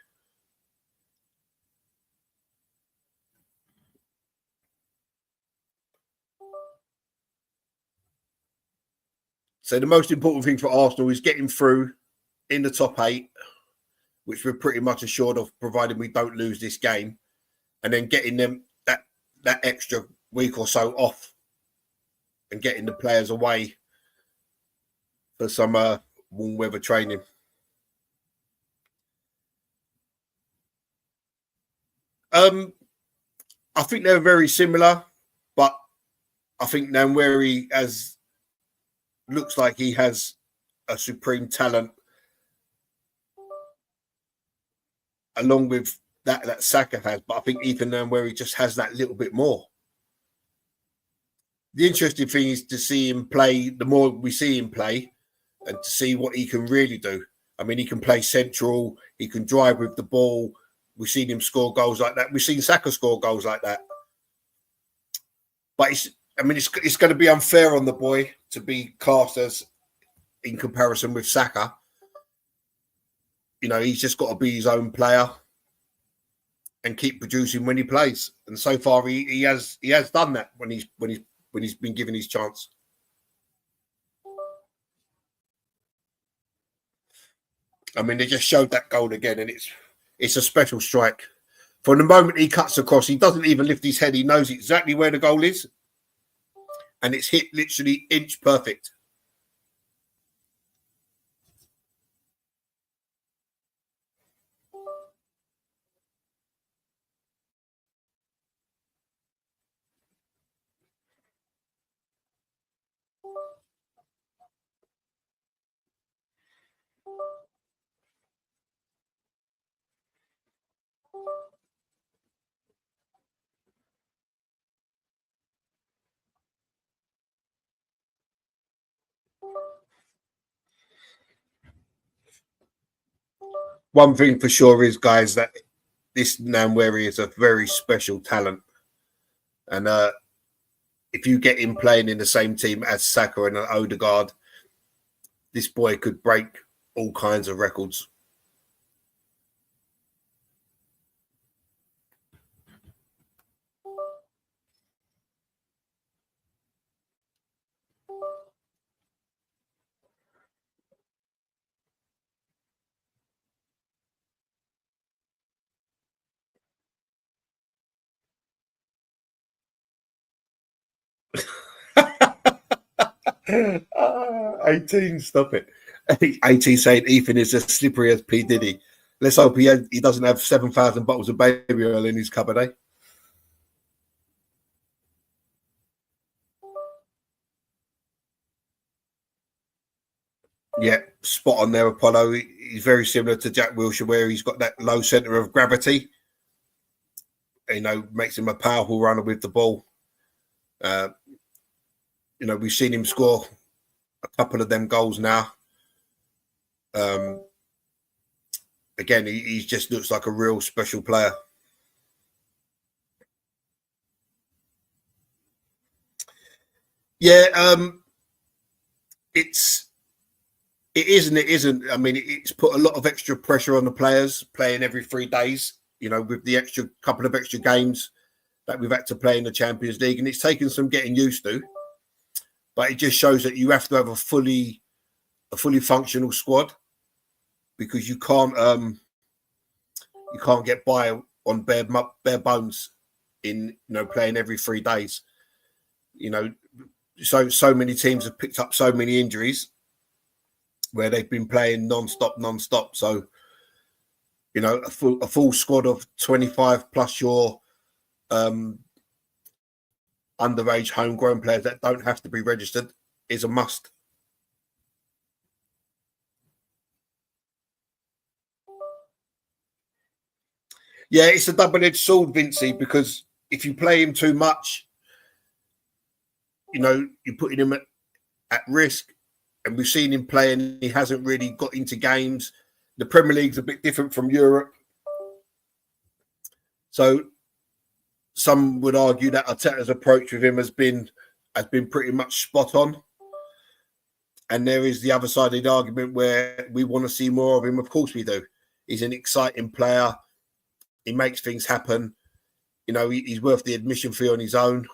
So the most important thing for Arsenal is getting through in the top 8, which we're pretty much assured of, provided we don't lose this game, and then getting them that extra week or so off and getting the players away for some warm weather training. I think they're very similar, but I think Nwaneri looks like he has a supreme talent, along with that Saka has. But I think Ethan Nwaneri just has that little bit more. The interesting thing is to see him play. The more we see him play, and to see what he can really do. I mean, he can play central. He can drive with the ball. We've seen him score goals like that. We've seen Saka score goals like that. But I mean, it's going to be unfair on the boy to be cast as in comparison with Saka. You know, he's just got to be his own player and keep producing when he plays. And so far, he has done that when he's been given his chance. I mean, they just showed that goal again, and it's a special strike. From the moment he cuts across, he doesn't even lift his head. He knows exactly where the goal is, and it's hit literally inch perfect. One thing for sure is, guys, that this Nwaneri is a very special talent. And if you get him playing in the same team as Saka and Odegaard, this boy could break all kinds of records. Ah, 18, stop it. 18 saying Ethan is as slippery as P. Diddy. Let's hope he doesn't have 7,000 bottles of baby oil in his cupboard, eh? Yeah, spot on there, Apollo. He's very similar to Jack Wilshere, where he's got that low centre of gravity. You know, makes him a powerful runner with the ball. You know, we've seen him score a couple of them goals now. Again, he just looks like a real special player. Yeah, it is and it isn't. I mean, it's put a lot of extra pressure on the players playing every 3 days, you know, with the extra couple of extra games that we've had to play in the Champions League. And it's taken some getting used to. But it just shows that you have to have a fully functional squad, because you can't get by on bare bones in, you know, playing every 3 days. You know, so many teams have picked up so many injuries where they've been playing non-stop. So, you know, a full squad of 25 plus your underage homegrown players that don't have to be registered is a must. Yeah, it's a double-edged sword, Vincey, because if you play him too much, you know, you're putting him at risk. And we've seen him play and he hasn't really got into games. The Premier League's a bit different from Europe. So some would argue that Arteta's approach with him has been pretty much spot on. And there is the other side of the argument where we want to see more of him. Of course we do. He's an exciting player. He makes things happen. You know, he's worth the admission fee on his own.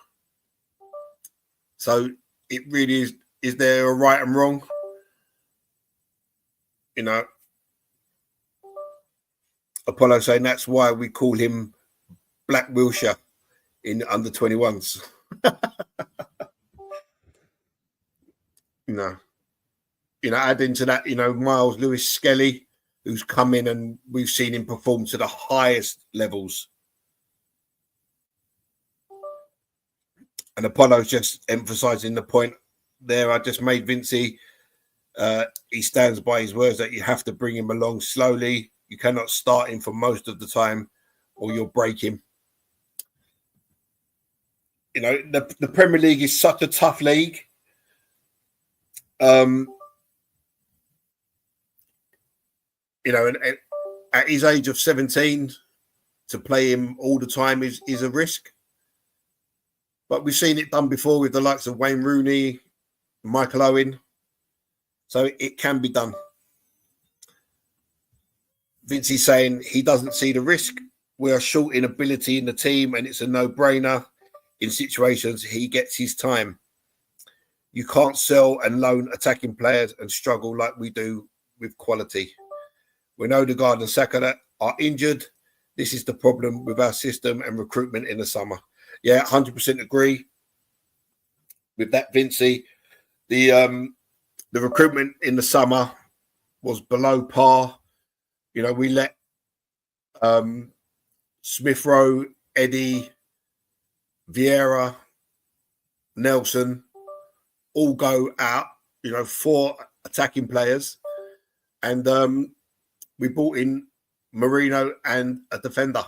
So it really is there a right and wrong? You know, Apollo saying that's why we call him Black Wilshere in under 21s. You know, add into that, you know, Miles Lewis Skelly, who's come in and we've seen him perform to the highest levels. And Apollo's just emphasising the point there I just made, Vincey. He stands by his words that you have to bring him along slowly. You cannot start him for most of the time or you'll break him. You know, the Premier League is such a tough league. You know, and at his age of 17, to play him all the time is a risk. But we've seen it done before with the likes of Wayne Rooney, Michael Owen. So it can be done. Vincey's saying he doesn't see the risk. We are short in ability in the team and it's a no-brainer. In situations, he gets his time. You can't sell and loan attacking players and struggle like we do with quality. When Odegaard and Saka are injured, this is the problem with our system and recruitment in the summer. Yeah, 100% agree with that, Vincey. The recruitment in the summer was below par. You know, we let Smith Rowe, Eddie, Vieira, Nelson all go out, you know, 4 attacking players. And we brought in Marino and a defender.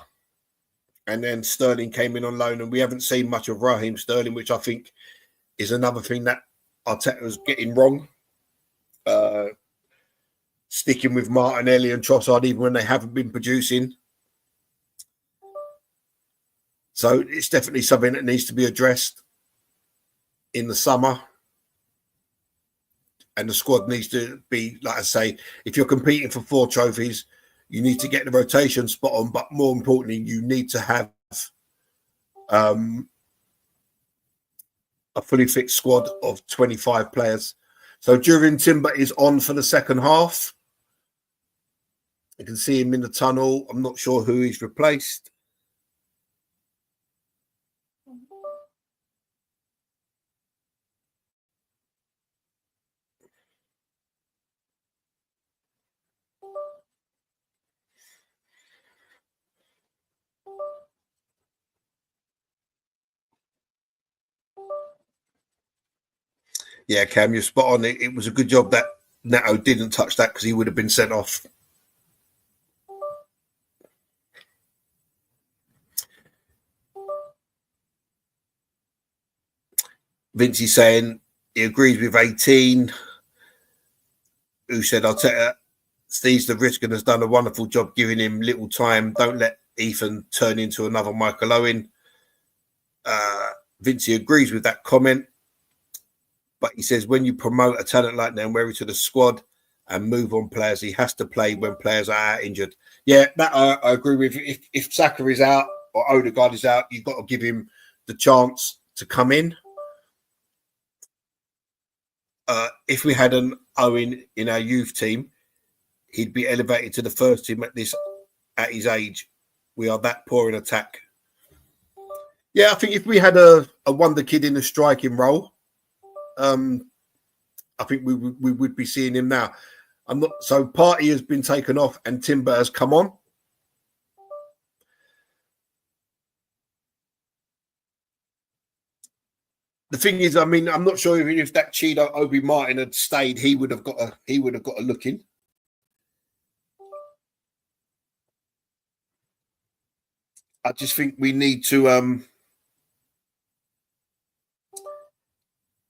And then Sterling came in on loan, and we haven't seen much of Raheem Sterling, which I think is another thing that Arteta's getting wrong. Sticking with Martinelli and Trossard even when they haven't been producing. So it's definitely something that needs to be addressed in the summer. And the squad needs to be, like I say, if you're competing for 4 trophies, you need to get the rotation spot on. But more importantly, you need to have a fully fit squad of 25 players. So Jurgen Timber is on for the second half. You can see him in the tunnel. I'm not sure who he's replaced. Yeah, Cam, you're spot on. It was a good job that Neto didn't touch that because he would have been sent off. Vincey's saying he agrees with 18, who said, Arteta sees the risk and has done a wonderful job giving him little time. Don't let Ethan turn into another Michael Owen. Vincey agrees with that comment. But he says when you promote a talent like Nwaneri to the squad and move on players, he has to play when players are out injured. Yeah, that I agree with. If Saka is out or Odegaard is out, you've got to give him the chance to come in. If we had an Owen in our youth team, he'd be elevated to the first team at his age. We are that poor in attack. Yeah, I think if we had a wonder kid in the striking role, I think we would be seeing him now. So Partey has been taken off and Timber has come on. The thing is, I mean, I'm not sure even if that Chido Obi Martin had stayed, he would have got a look in. I just think we need to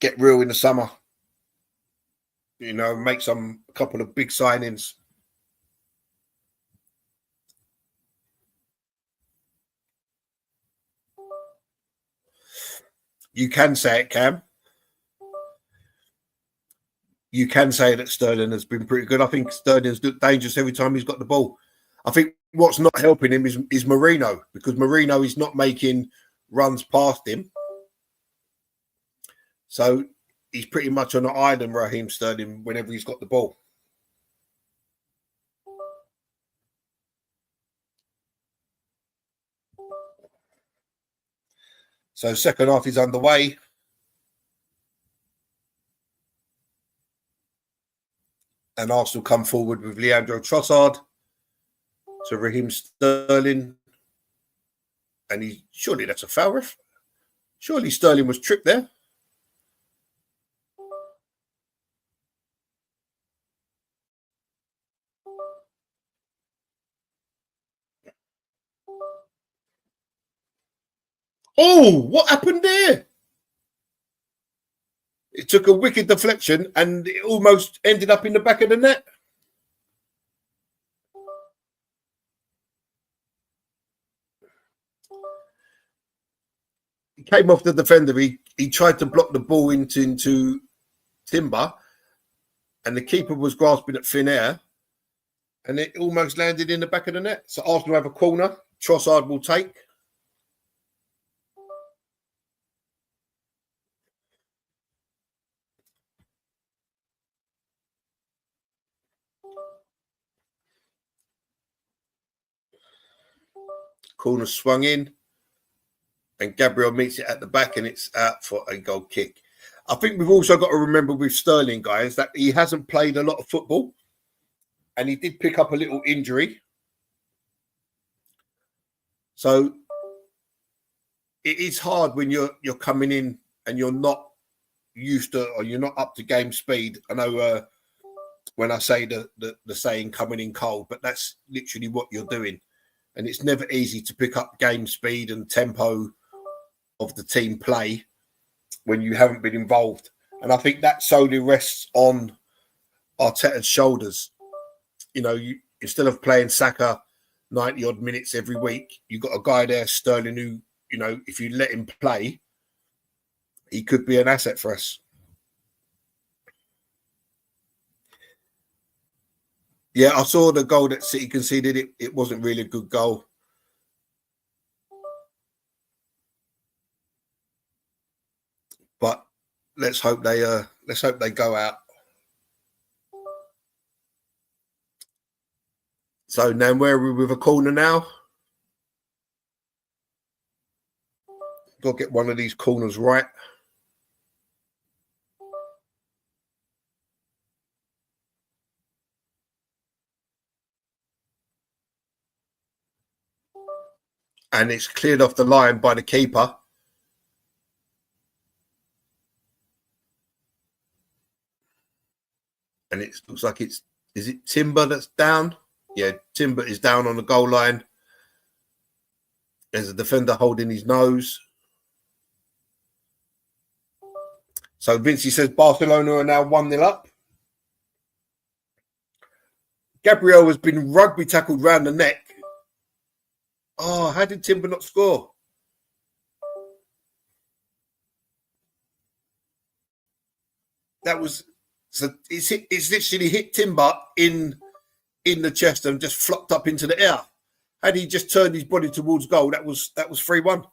get real in the summer. You know, make a couple of big signings. You can say it, Cam. You can say that Sterling has been pretty good. I think Sterling's dangerous every time he's got the ball. I think what's not helping him is Marino, because Marino is not making runs past him. So he's pretty much on an island, Raheem Sterling, whenever he's got the ball. So second half is underway. And Arsenal come forward with Leandro Trossard to Raheem Sterling. And surely that's a foul, ref. Surely Sterling was tripped there. Oh, what happened there? It took a wicked deflection and it almost ended up in the back of the net. he came off the defender. He tried to block the ball into Timber, and the keeper was grasping at thin air, and it almost landed in the back of the net. So Arsenal have a corner. Trossard will take. Corner swung in, and Gabriel meets it at the back, and it's out for a goal kick. I think we've also got to remember with Sterling, guys, that he hasn't played a lot of football, and he did pick up a little injury. So it is hard when you're coming in and you're not used to, or you're not up to game speed. I know when I say the saying coming in cold, but that's literally what you're doing. And it's never easy to pick up game speed and tempo of the team play when you haven't been involved. And I think that solely rests on Arteta's shoulders. You know, instead of playing Saka 90 odd minutes every week, you've got a guy there, Sterling, who, you know, if you let him play, he could be an asset for us. Yeah, I saw the goal that City conceded. It wasn't really a good goal. But let's hope they go out. So now where are we with a corner now? Got to get one of these corners right. And it's cleared off the line by the keeper. And it looks like is it Timber that's down? Yeah, Timber is down on the goal line. There's a defender holding his nose. So Vinci says Barcelona are now 1-0 up. Gabriel has been rugby tackled round the neck. Oh, how did Timber not score? That was so it's literally hit Timber in the chest and just flopped up into the air. Had he just turned his body towards goal, that was 3-1.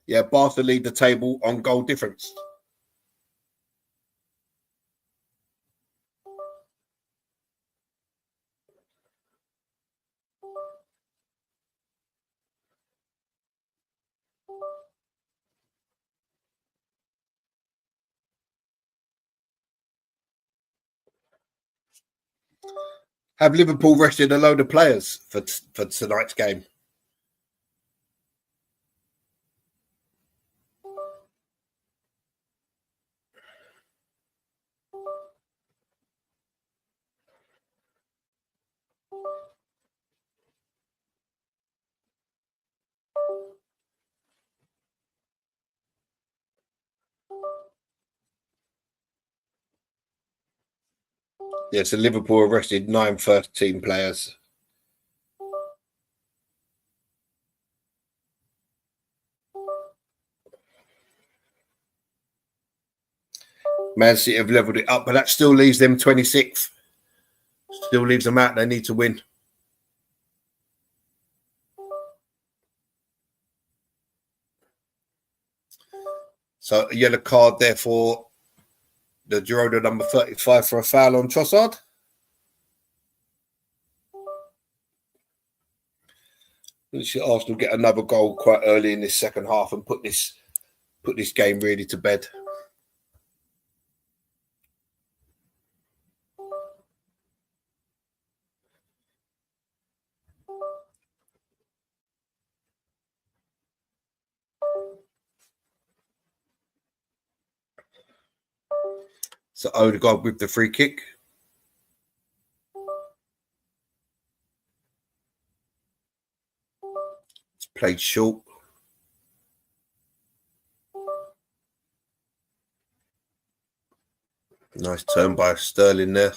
Yeah, Barca lead the table on goal difference. Have Liverpool rested a load of players for tonight's game? Yeah, so Liverpool arrested 9 first-team players. Man City have levelled it up, but that still leaves them 26th. Still leaves them out. They need to win. So a yellow card there for the Girona number 35 for a foul on Trossard. Arsenal get another goal quite early in this second half and put this game really to bed. So Odegaard with the free kick. It's played short. Nice turn by Sterling there.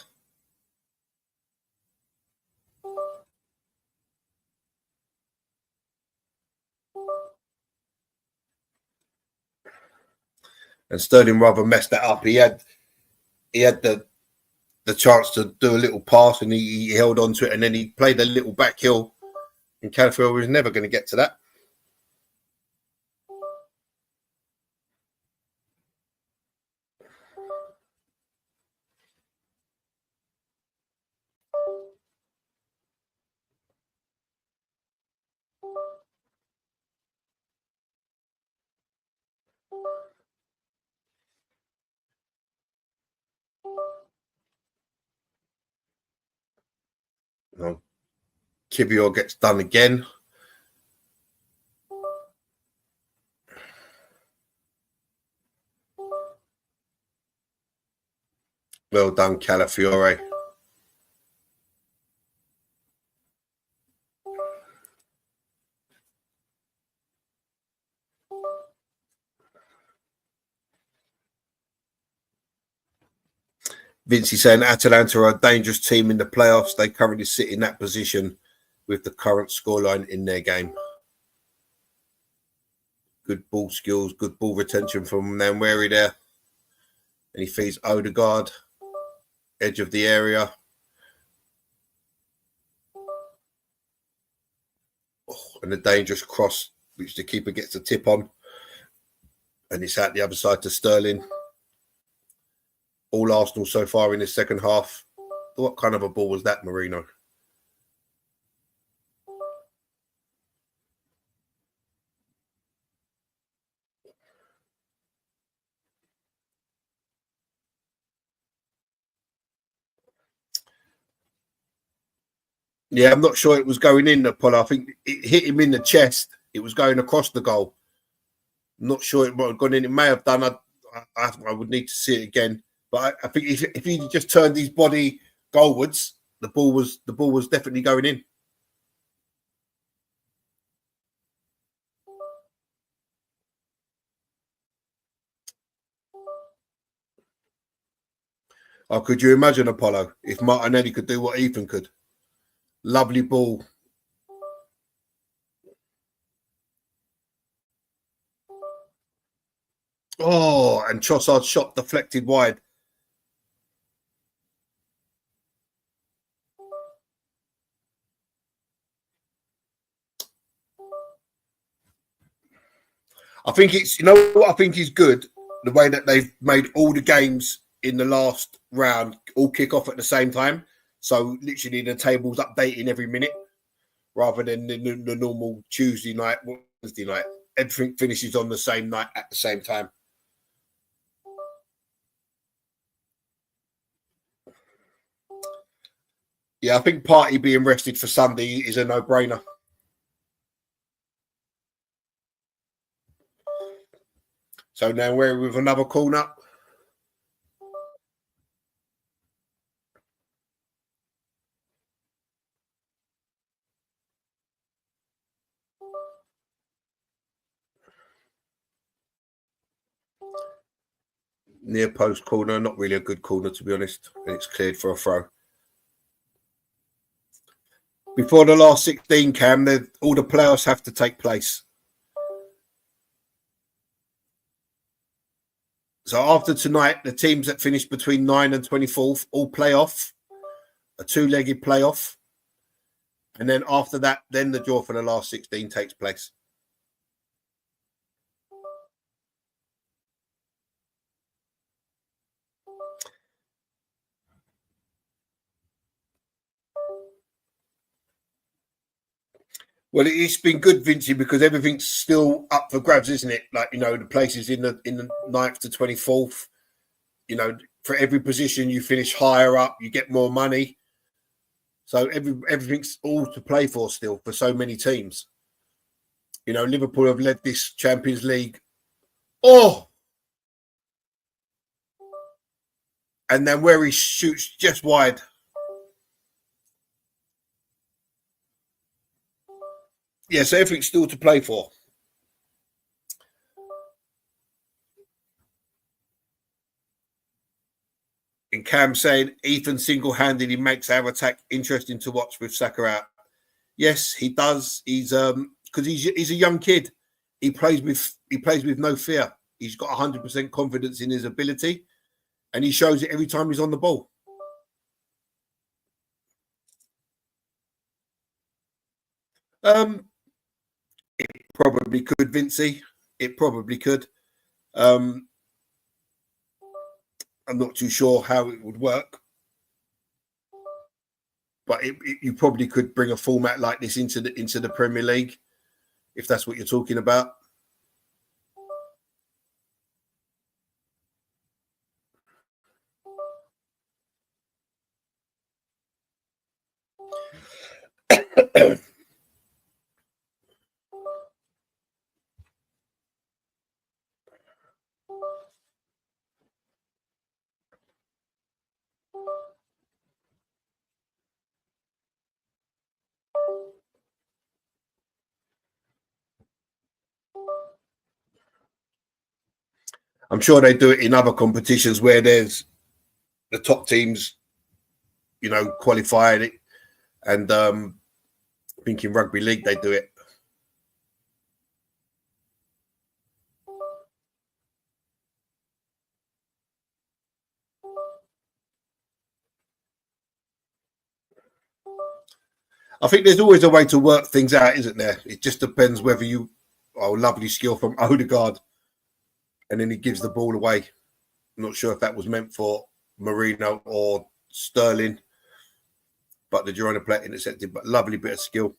And Sterling rather messed that up. He had the chance to do a little pass and he held on to it, and then he played a little back heel, and Calafiore was never going to get to that. Kibior gets done again. Well done, Calafiore. Vincey saying Atalanta are a dangerous team in the playoffs. They currently sit in that position with the current scoreline in their game. Good ball skills, good ball retention from Nwaneri there. And he feeds Odegaard, edge of the area. Oh, and a dangerous cross, which the keeper gets a tip on. And it's out the other side to Sterling. All Arsenal so far in the second half. What kind of a ball was that, Marino? Yeah, I'm not sure it was going in, Apollo. I think it hit him in the chest. It was going across the goal. I'm not sure it might have gone in. It may have done. I would need to see it again. But I think if he just turned his body goalwards, the ball was definitely going in. Oh, could you imagine, Apollo, if Martinelli could do what Ethan could? Lovely ball. Oh, and Trossard's shot deflected wide. I think it's, you know what I think is good? The way that they've made all the games in the last round all kick off at the same time. So literally the table's updating every minute rather than the normal Tuesday night, Wednesday night. Everything finishes on the same night at the same time. Yeah, I think Partey being rested for Sunday is a no-brainer. So now we're with another corner. Near post corner, not really a good corner to be honest. And it's cleared for a throw. Before the last 16, Cam, all the playoffs have to take place. So after tonight, the teams that finish between 9 and 24th all play off, a two-legged playoff. And then after that, then the draw for the last 16 takes place. Well, it's been good, Vincey, because everything's still up for grabs, isn't it? Like, you know, the places in the 9th to 24th, you know, for every position you finish higher up, you get more money. So everything's all to play for still for so many teams. You know, Liverpool have led this Champions League. Oh! And then where he shoots just wide. Yeah, so everything's still to play for. Cam saying Ethan single-handedly makes our attack interesting to watch with Saka out. Yes, he does. He's because he's a young kid. He plays with no fear. He's got 100% confidence in his ability, and he shows it every time he's on the ball. It probably could, Vincey. It probably could. I'm not too sure how it would work, but you probably could bring a format like this into the Premier League, if that's what you're talking about. I'm sure they do it in other competitions where there's the top teams, qualifying it, and I think in rugby league they do it. I think there's always a way to work things out, isn't there? It just depends whether lovely skill from Odegaard, and then he gives the ball away. I'm not sure if that was meant for Marino or Sterling, but the Girona player intercepted, but lovely bit of skill.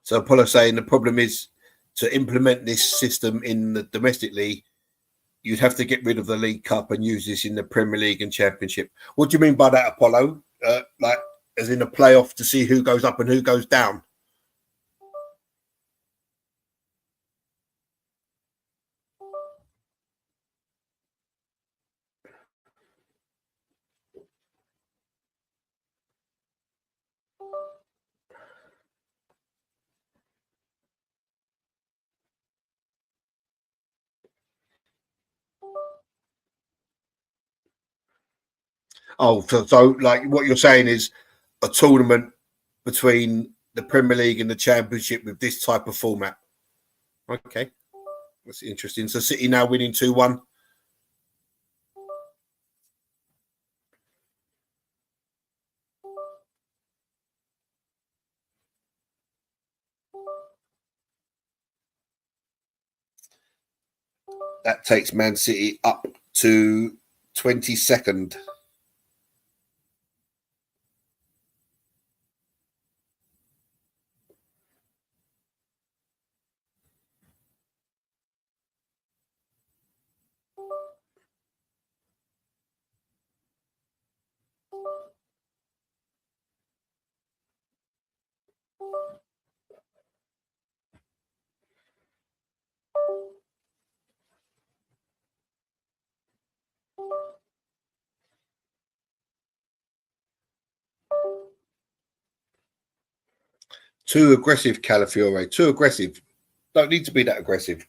So Apollo saying the problem is to implement this system in the domestic league, you'd have to get rid of the League Cup and use this in the Premier League and Championship. What do you mean by that, Apollo? Like as in a playoff to see who goes up and who goes down? Oh, so like what you're saying is a tournament between the Premier League and the Championship with this type of format. Okay, that's interesting. So City now winning 2-1. That takes Man City up to 22nd. Too aggressive, Calafiore. Too aggressive. Don't need to be that aggressive.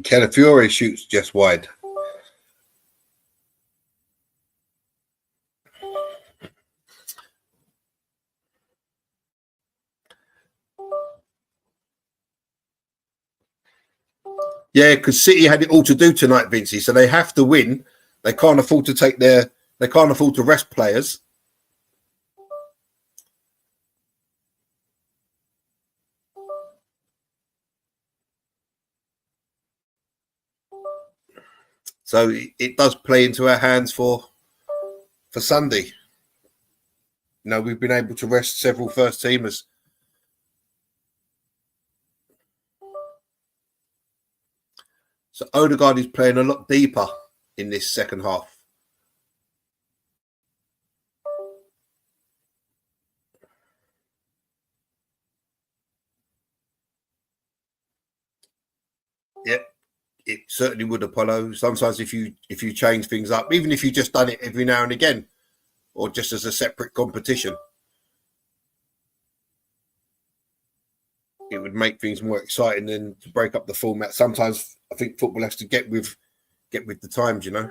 Calafiore shoots just wide. Yeah, because City had it all to do tonight, Vincey. So they have to win. They can't afford to rest players. So it does play into our hands for Sunday. You know, we've been able to rest several first teamers. So Odegaard is playing a lot deeper in this second half. Yep, it certainly would, Apollo. Sometimes if you change things up, even if you just done it every now and again, or just as a separate competition, it would make things more exciting than to break up the format. Sometimes I think football has to get with the times, you know.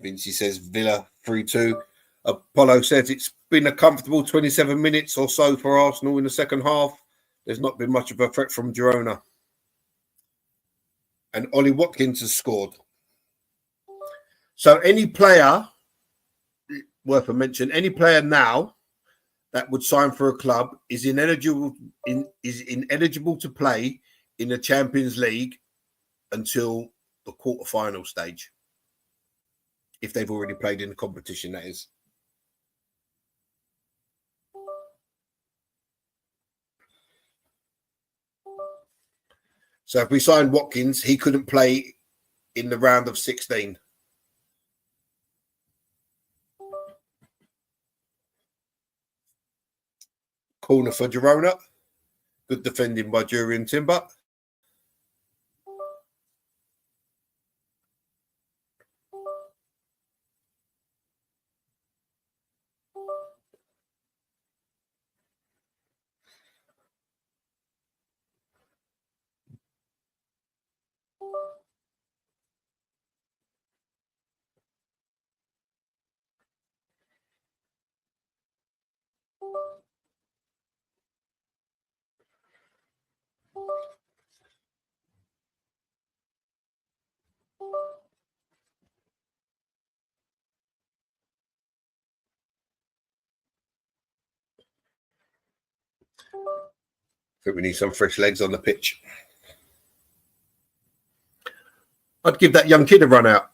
Vinci says Villa 3-2. Apollo says it's been a comfortable 27 minutes or so for Arsenal in the second half. There's not been much of a threat from Girona. And Ollie Watkins has scored. So any player, worth a mention, any player now that would sign for a club is ineligible to play in the Champions League until the quarterfinal stage. If they've already played in the competition, that is. So if we signed Watkins, he couldn't play in the round of 16. Corner for Girona. Good defending by Jurien Timber. I think we need some fresh legs on the pitch. I'd give that young kid a run out.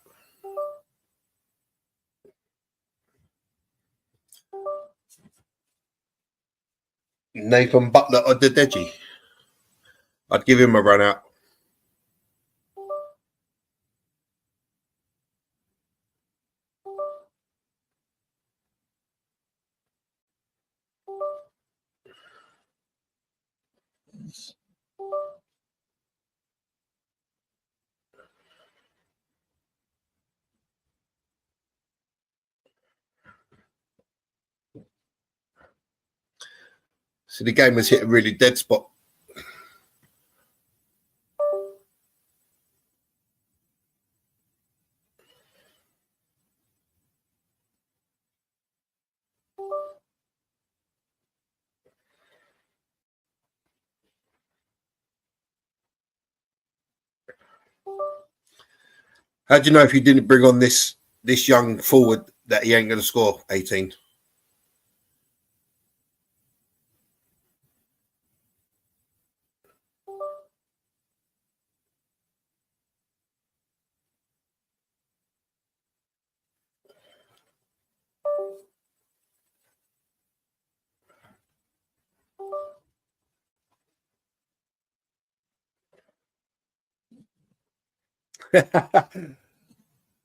Nathan Butler or Dedeji. I'd give him a run out. So the game has hit a really dead spot. How do you know if you didn't bring on this young forward that he ain't going to score 18?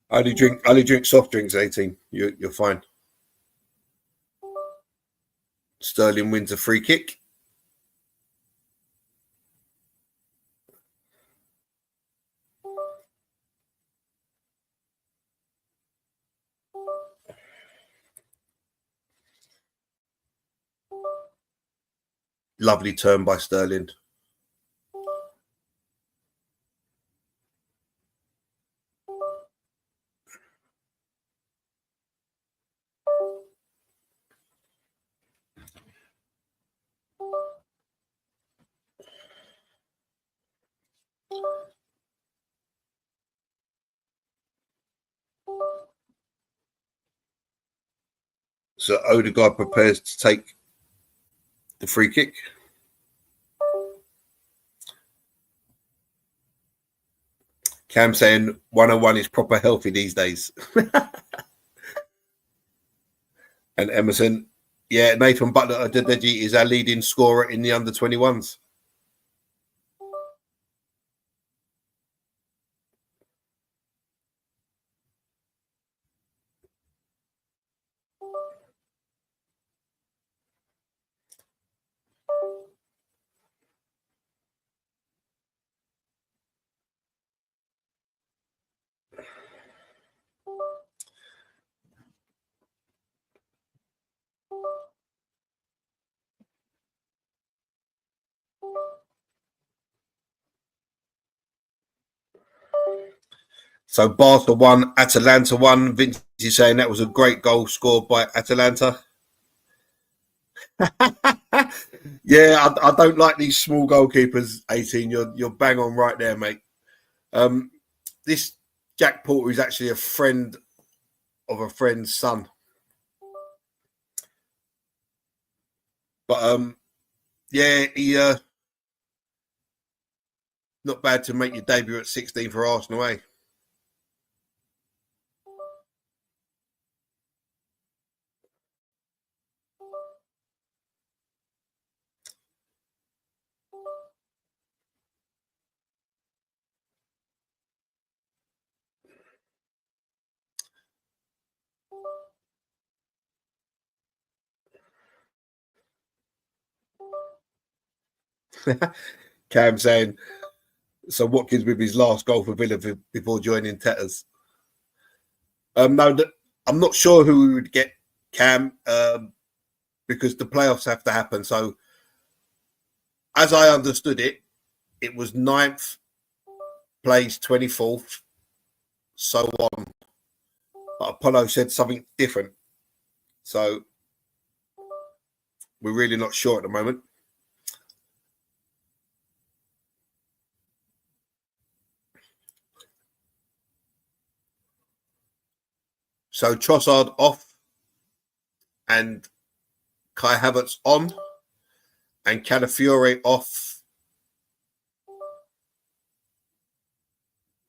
only drink soft drinks, 18. You're fine. Sterling wins a free kick. Lovely turn by Sterling. So Odegaard prepares to take the free kick. Cam saying 101 is proper healthy these days. And Emerson, yeah, Nathan Butler Adedeji is our leading scorer in the under 21s. So Barca 1, Atalanta 1. Vince is saying that was a great goal scored by Atalanta. Yeah, I don't like these small goalkeepers, 18. You're bang on right there, mate. This Jack Porter is actually a friend of a friend's son. But yeah, he not bad to make your debut at 16 for Arsenal, eh? Cam saying, so Watkins with his last goal for Villa before joining Tetters. No, I'm not sure who we would get, Cam, because the playoffs have to happen. So, as I understood it, it was 9th, plays 24th, so on. But Apollo said something different. So, we're really not sure at the moment. So Trossard off and Kai Havertz on and Calafiore off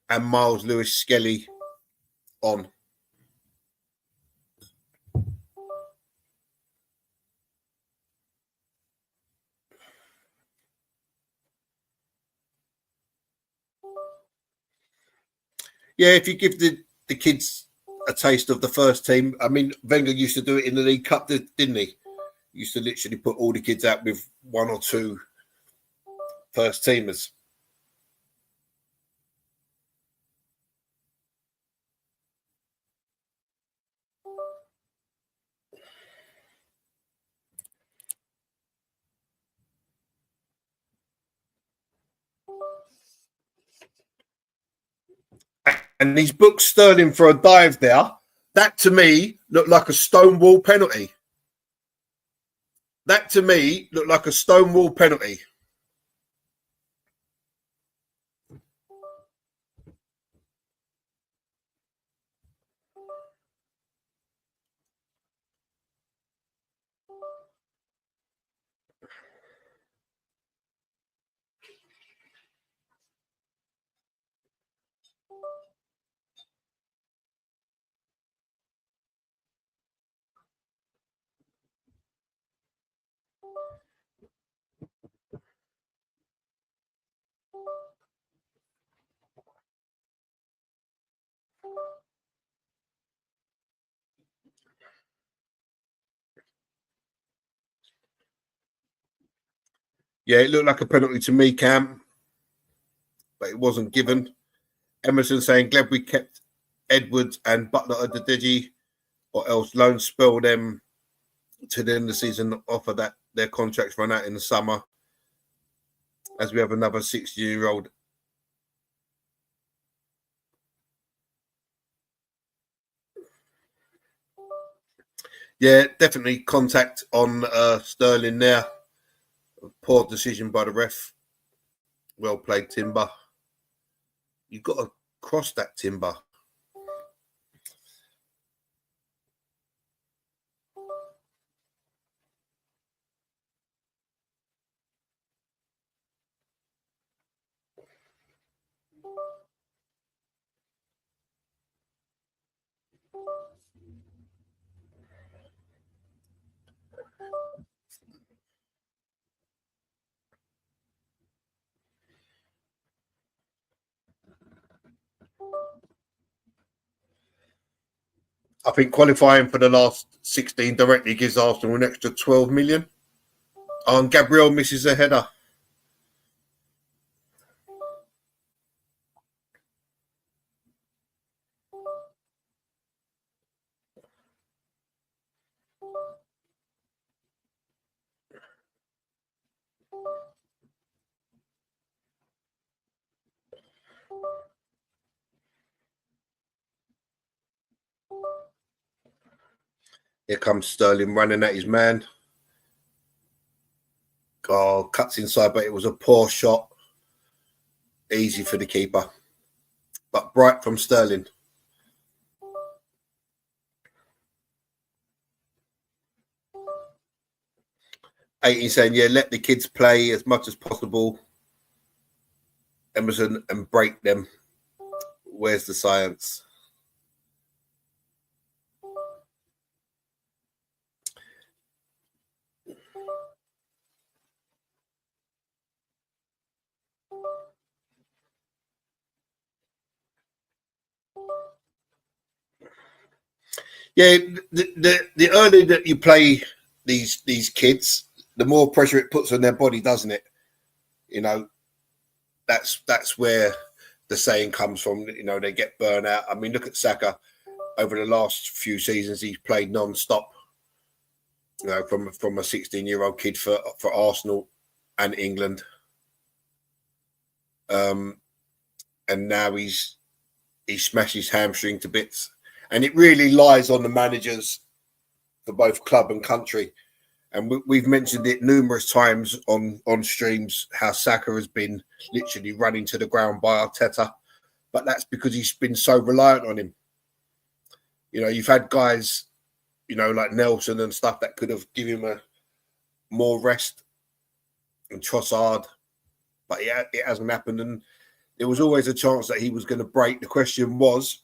and Miles Lewis-Skelly on. Yeah, if you give the kids a taste of the first team, I mean, Wenger used to do it in the League Cup, didn't he? He used to literally put all the kids out with 1 or 2 first teamers. And he's booked Sterling for a dive there. That to me looked like a stonewall penalty. That to me looked like a stonewall penalty. Yeah, it looked like a penalty to me, Cam, but it wasn't given. Emerson saying, glad we kept Edwards and Butler at the Digi, or else loan spell them to the end of the season, offer that their contracts run out in the summer, as we have another 16-year-old. Yeah, definitely contact on Sterling there. Poor decision by the ref. Well played, Timber. You've got to cross that, Timber. I think qualifying for the last 16 directly gives Arsenal an extra 12 million. And Gabriel misses a header. Here comes Sterling running at his man. Oh, cuts inside, but it was a poor shot. Easy for the keeper. But bright from Sterling. Aiton saying, yeah, let the kids play as much as possible. Emerson, and break them. Where's the science? Yeah, the earlier that you play these kids, the more pressure it puts on their body, doesn't it? You know, that's where the saying comes from. You know, they get burnt out. I mean, look at Saka. Over the last few seasons, he's played non-stop. You know, from a 16-year-old kid for Arsenal and England, and now he smashed his hamstring to bits. And it really lies on the managers for both club and country. And we've mentioned it numerous times on streams how Saka has been literally running to the ground by Arteta. But that's because he's been so reliant on him. You know, you've had guys, you know, like Nelson and stuff that could have given him a more rest, and Trossard. But it hasn't happened. And there was always a chance that he was going to break. The question was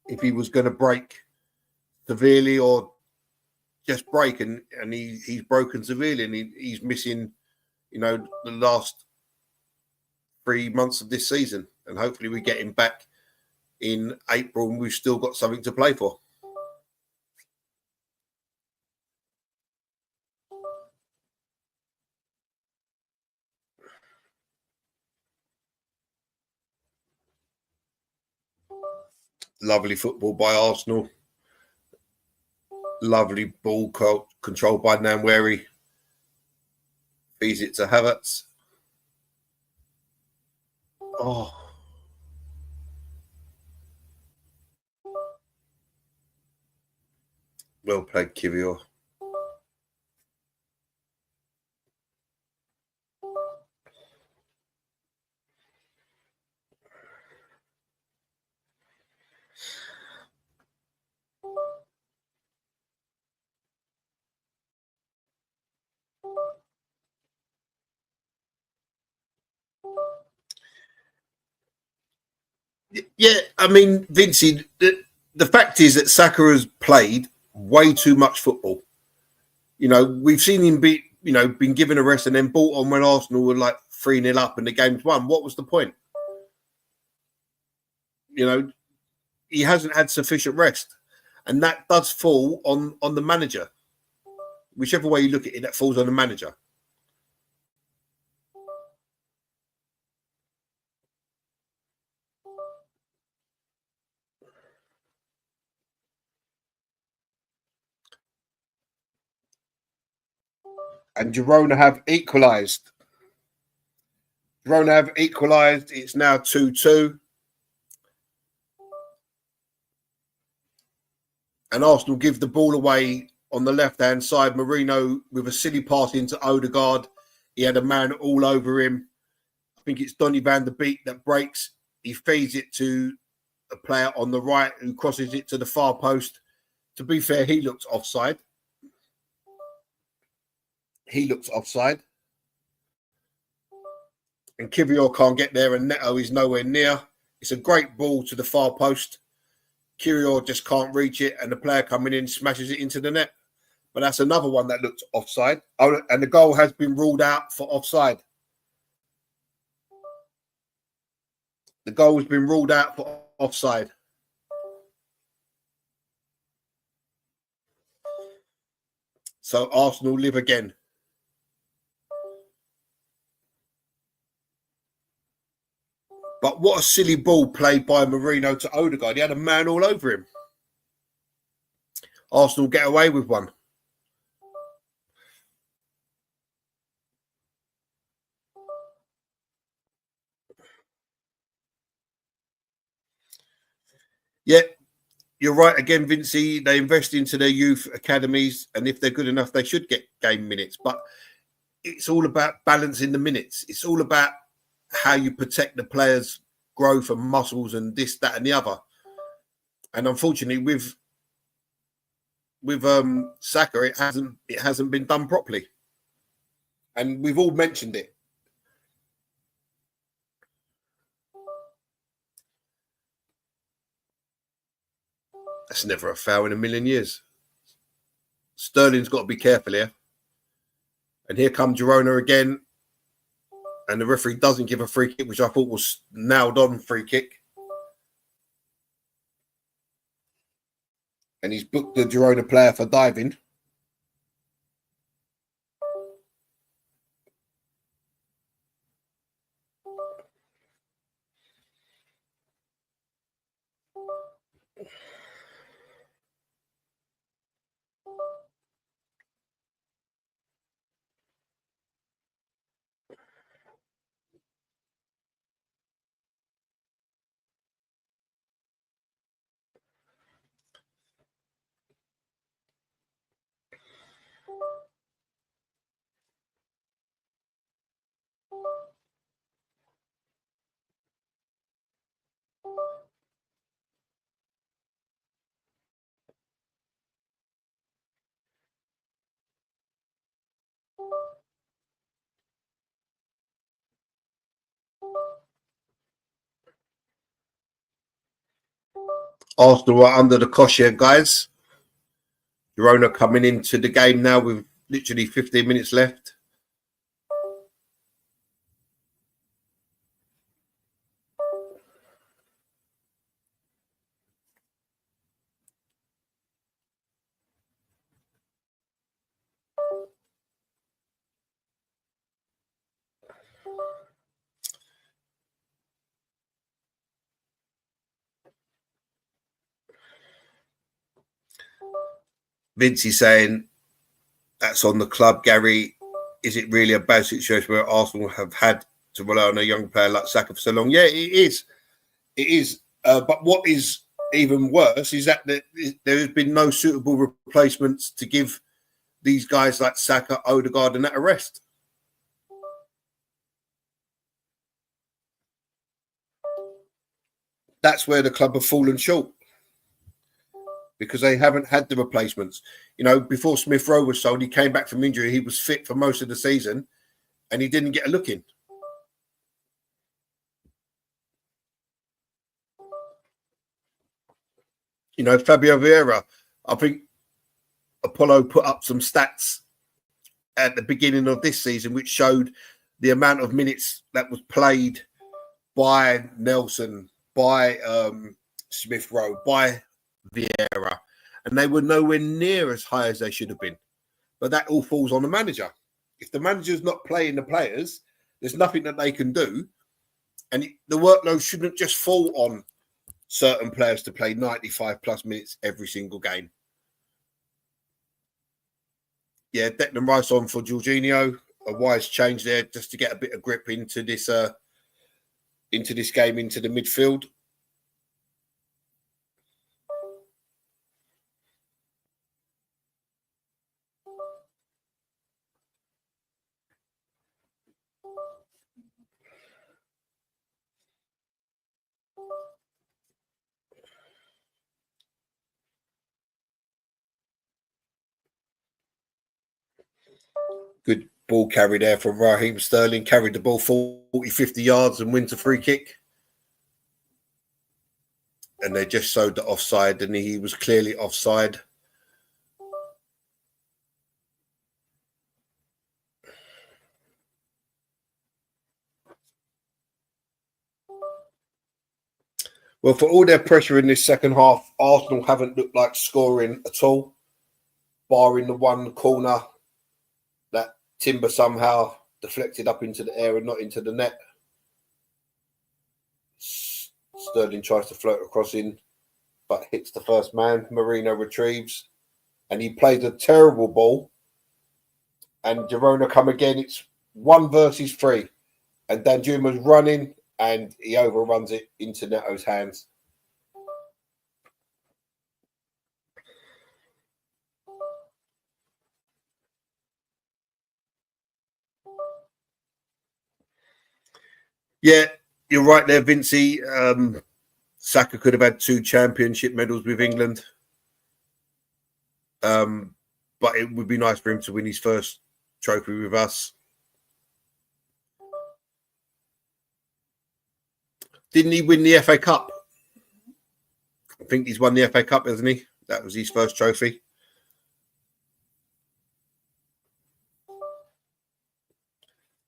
if he was going to break severely or just break, and he's broken severely, and he's missing, you know, the last 3 months of this season, and hopefully we get him back in April and we've still got something to play for. Lovely football by Arsenal. Lovely ball controlled by Nwaneri. Feeds it to Havertz. Oh. Well played, Kivior. Yeah, I mean, Vincey, the fact is that Saka has played way too much football. You know, we've seen him been given a rest and then brought on when Arsenal were like 3-0 up and the game's won. What was the point? You know, he hasn't had sufficient rest. And that does fall on the manager. Whichever way you look at it, that falls on the manager. And Girona have equalised. It's now 2-2. And Arsenal give the ball away on the left-hand side. Marino with a silly pass into Odegaard. He had a man all over him. I think it's Donny van der Beek that breaks. He feeds it to a player on the right who crosses it to the far post. To be fair, he looks offside. and Kivior can't get there, and Neto is nowhere near. It's a great ball to the far post. Kivior just can't reach it, and the player coming in smashes it into the net. But that's another one that looked offside. Oh, and the goal has been ruled out for offside. The goal has been ruled out for offside. So Arsenal live again. But what a silly ball played by Marino to Odegaard. He had a man all over him. Arsenal get away with one. Yeah, you're right again, Vincey. They invest into their youth academies, and if they're good enough, they should get game minutes. But it's all about balancing the minutes. It's all about how you protect the players' growth and muscles and this, that, and the other. And unfortunately, with Saka, it hasn't been done properly. And we've all mentioned it. That's never a foul in a million years. Sterling's got to be careful here. And here comes Girona again. And the referee doesn't give a free kick, which I thought was nailed on free kick. And he's booked the Girona player for diving. Arsenal are under the cosh here, guys. Girona coming into the game now with literally 15 minutes left. Vincey saying that's on the club, Gary. Is it really a bad situation where Arsenal have had to rely on a young player like Saka for so long? Yeah, it is. It is. But what is even worse is that there has been no suitable replacements to give these guys like Saka, Odegaard, and that a rest. That's where the club have fallen short. Because they haven't had the replacements. You know, before Smith Rowe was sold, he came back from injury. He was fit for most of the season, and he didn't get a look in. You know, Fabio Vieira, I think Apollo put up some stats at the beginning of this season, which showed the amount of minutes that was played by Nelson, by Smith Rowe, by Vieira, and they were nowhere near as high as they should have been. But that all falls on the manager. If the manager's not playing the players, there's nothing that they can do, and the workload shouldn't just fall on certain players to play 95 plus minutes every single game. Yeah, Declan Rice on for Jorginho. A wise change there just to get a bit of grip into this game, into the midfield. Good Ball carry there from Raheem Sterling. Carried the ball 40, 50 yards and wins a free kick. And they just showed the offside, and he was clearly offside. Well, for all their pressure in this second half, Arsenal haven't looked like scoring at all, barring the one corner that Timber somehow deflected up into the air and not into the net. Sterling tries to float across in, but hits the first man. Marino retrieves, and he plays a terrible ball. And Girona come again. It's 1 versus 3. And Danjuma's running, and he overruns it into Neto's hands. Yeah, you're right there, Vincey. Saka could have had 2 championship medals with England. But it would be nice for him to win his first trophy with us. Didn't he win the FA Cup? I think he's won the FA Cup, hasn't he? That was his first trophy.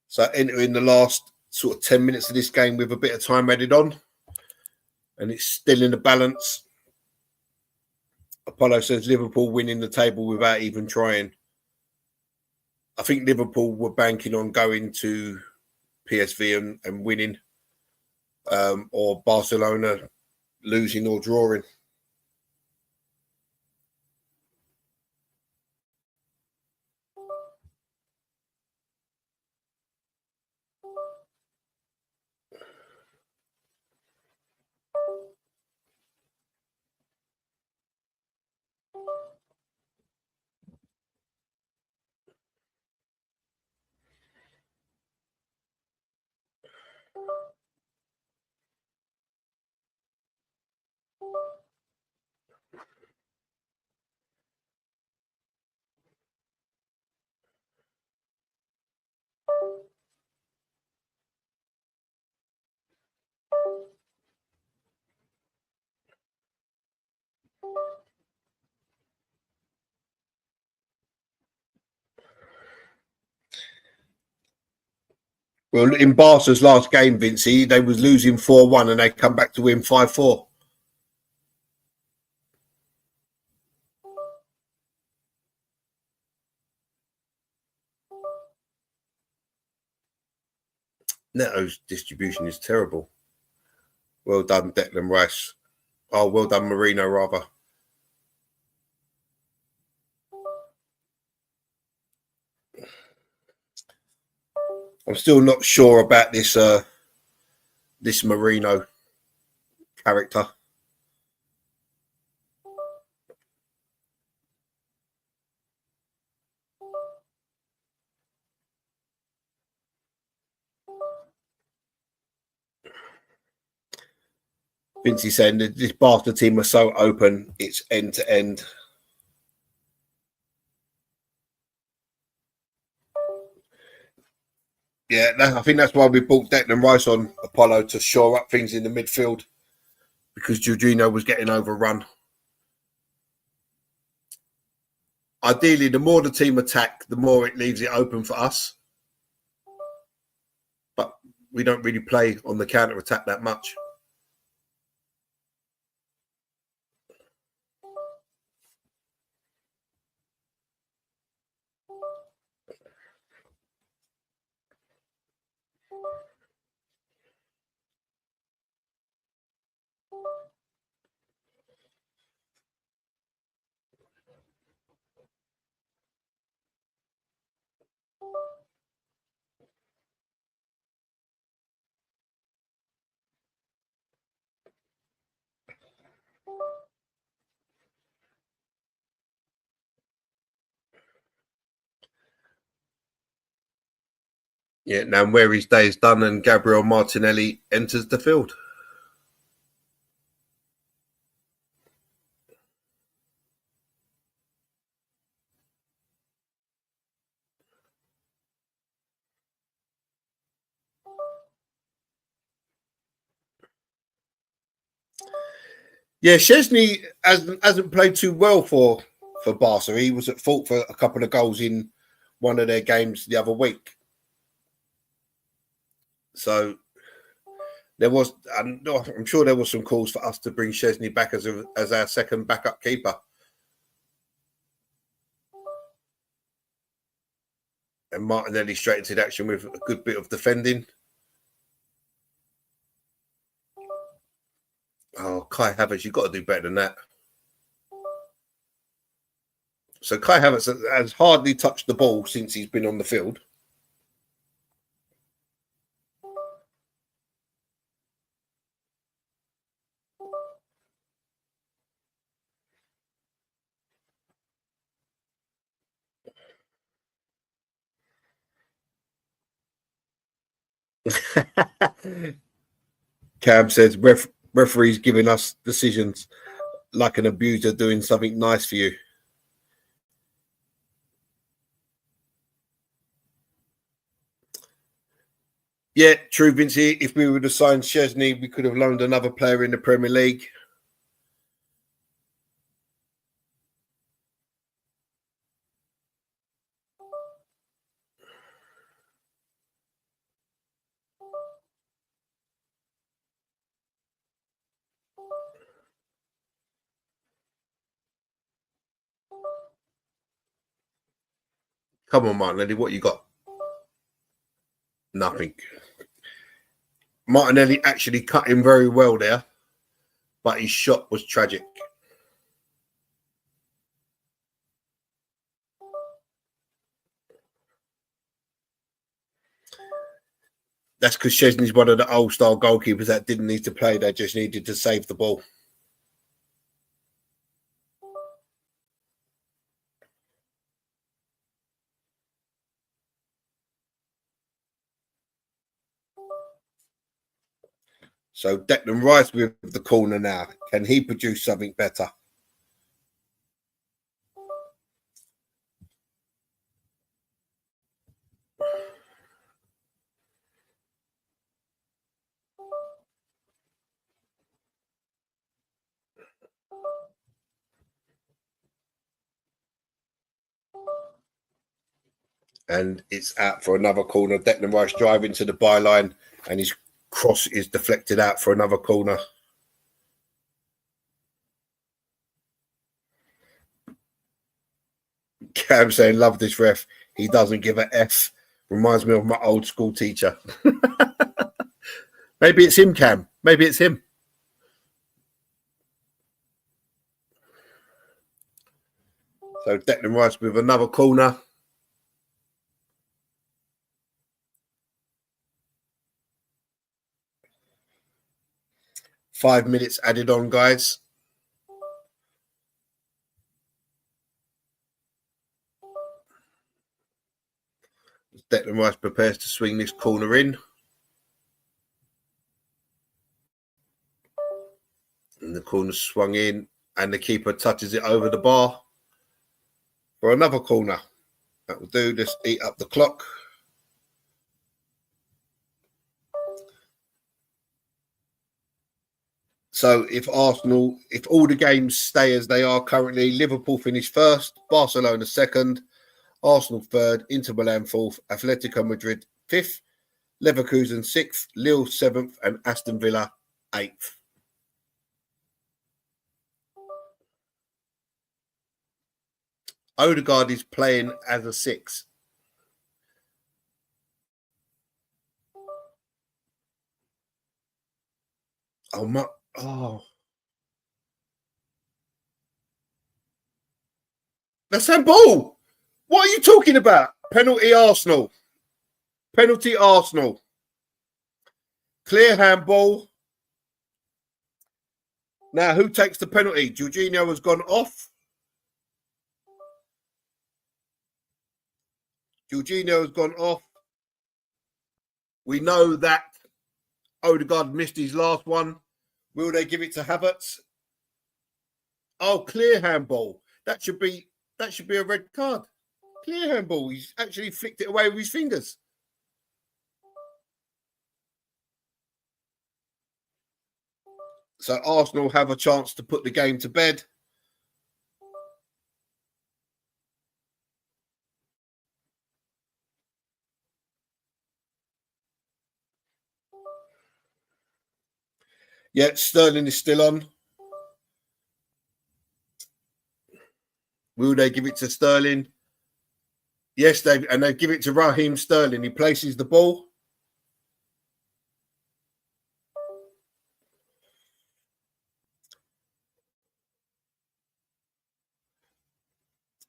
So entering the last sort of 10 minutes of this game with a bit of time added on. And it's still in the balance. Apollo says Liverpool winning the table without even trying. I think Liverpool were banking on going to PSV and winning, or Barcelona losing or drawing. Well, in Barca's last game, Vincey, they was losing 4-1 and they come back to win 5-4. Neto's distribution is terrible. Well done, Declan Rice. Oh, well done, Marino, rather. I'm still not sure about this this Marino character. Vincey saying that this Barca team are so open, it's end to end. Yeah, I think that's why we brought Declan Rice on, Apollo, to shore up things in the midfield, because Jorginho was getting overrun. Ideally, the more the team attack, the more it leaves it open for us. But we don't really play on the counter attack that much. Yeah, now where his day is done and Gabriel Martinelli enters the field. Yeah, Szczesny hasn't played too well for Barca. He was at fault for a couple of goals in one of their games the other week. So there was, I'm sure there was some calls for us to bring Szczesny back as our second backup keeper. And Martinelli straight into the action with a good bit of defending. Oh, Kai Havertz, you've got to do better than that. So Kai Havertz has hardly touched the ball since he's been on the field. Cam says, referees giving us decisions like an abuser doing something nice for you. Yeah, true, Vincey. If we would have signed Szczesny, we could have loaned another player in the Premier League. Come on, Martinelli, what you got? Nothing. Martinelli actually cut him very well there, but his shot was tragic. That's because Szczesny's one of the old-style goalkeepers that didn't need to play. They just needed to save the ball. So Declan Rice with the corner now. Can he produce something better? And it's out for another corner. Declan Rice driving to the byline, and his cross is deflected out for another corner. Cam saying, love this ref. He doesn't give a F. Reminds me of my old school teacher. Maybe it's him, Cam. Maybe it's him. So Declan Rice with another corner. Five minutes added on, guys. Declan Rice prepares to swing this corner in. And the corner swung in, and the keeper touches it over the bar for another corner. That will do. Just eat up the clock. So if all the games stay as they are currently, Liverpool finish first, Barcelona second, Arsenal third, Inter Milan fourth, Atletico Madrid fifth, Leverkusen sixth, Lille seventh, and Aston Villa eighth. Odegaard is playing as a six. That's handball. What are you talking about? Penalty Arsenal. Penalty Arsenal. Clear handball. Now, who takes the penalty? Jorginho has gone off. Jorginho has gone off. We know that Odegaard missed his last one. Will they give it to Havertz? Oh, clear handball. That should be a red card. Clear handball. He's actually flicked it away with his fingers. So Arsenal have a chance to put the game to bed. Yeah, Sterling is still on. Will they give it to Sterling? Yes, they give it to Raheem Sterling. He places the ball.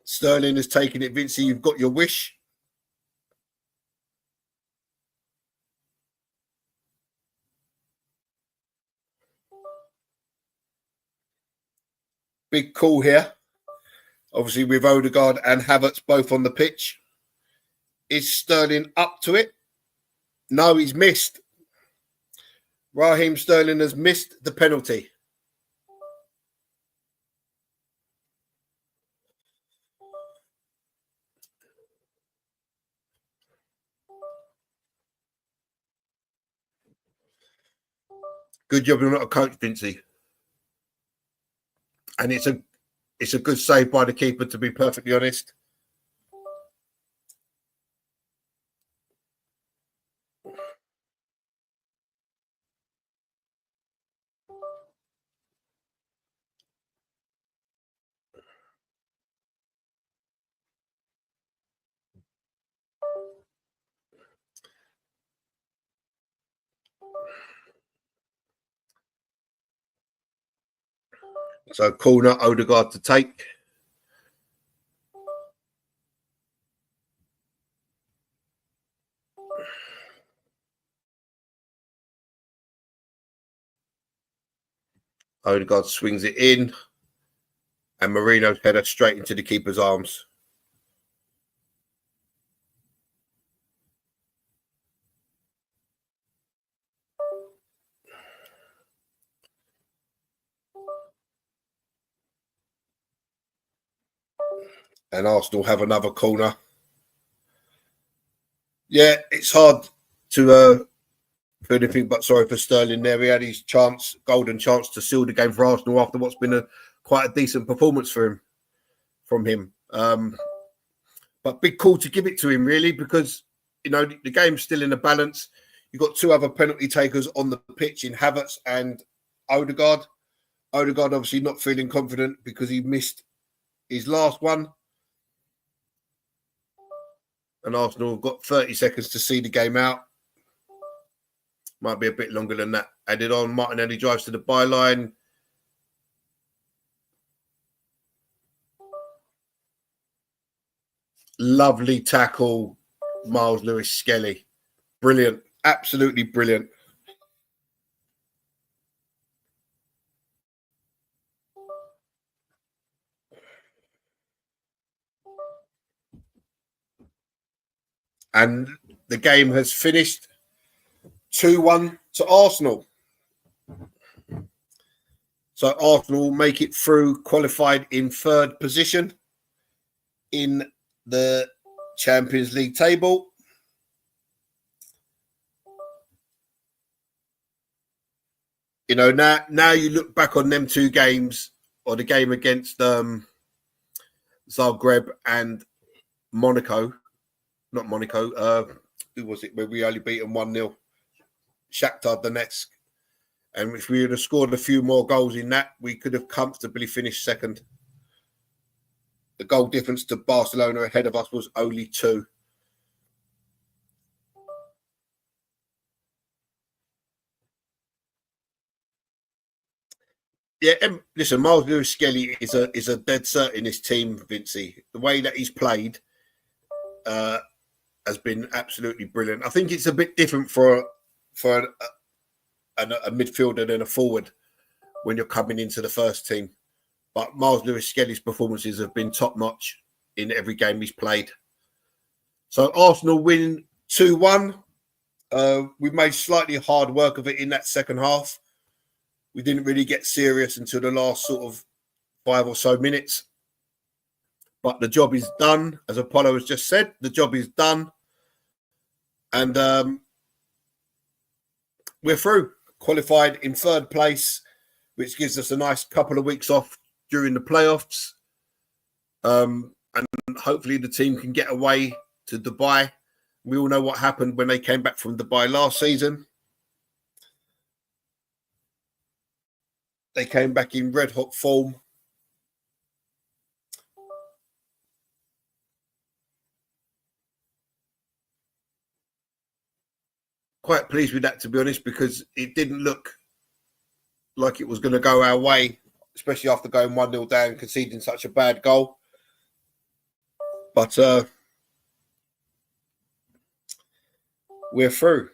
Sterling has taken it. Vincey, you've got your wish. Big call here. Obviously, with Odegaard and Havertz both on the pitch. Is Sterling up to it? No, he's missed. Raheem Sterling has missed the penalty. Good job you're not a coach, Vincey. And it's a good save by the keeper, to be perfectly honest. So corner, Odegaard to take. Odegaard swings it in. And Marino's header straight into the keeper's arms. And Arsenal have another corner. Yeah, it's hard to feel anything but sorry for Sterling there. He had his chance, golden chance to seal the game for Arsenal after what's been quite a decent performance from him. But big call to give it to him, really, because, you know, the game's still in a balance. You've got two other penalty takers on the pitch in Havertz and Odegaard. Odegaard obviously not feeling confident because he missed his last one. And Arsenal have got 30 seconds to see the game out. Might be a bit longer than that. Added on, Martinelli drives to the byline. Lovely tackle, Miles Lewis-Skelly. Brilliant. Absolutely brilliant. And the game has finished 2-1 to Arsenal. So Arsenal make it through, qualified in third position in the Champions League table. You know, now you look back on them two games, or the game against Zagreb and Monaco. Not Monaco. Who was it? Where we only beat them 1-0. Shakhtar Donetsk. And if we had scored a few more goals in that, we could have comfortably finished second. The goal difference to Barcelona ahead of us was only 2. Yeah, listen, Miles Lewis-Skelly is a dead cert in this team, Vincey. The way that he's played has been absolutely brilliant. I think it's a bit different for a midfielder than a forward when you're coming into the first team. But Miles Lewis-Skelly's performances have been top-notch in every game he's played. So Arsenal win 2-1. We made slightly hard work of it in that second half. We didn't really get serious until the last sort of 5 or so minutes. But the job is done. As Apollo has just said, the job is done. And we're through. Qualified in third place which gives us a nice couple of weeks off during the playoffs. And hopefully the team can get away to Dubai. We all know what happened when they came back from Dubai last season. They came back in red hot form. Quite pleased with that, to be honest, because it didn't look like it was going to go our way, especially after going 1-0 down and conceding such a bad goal. But we're through.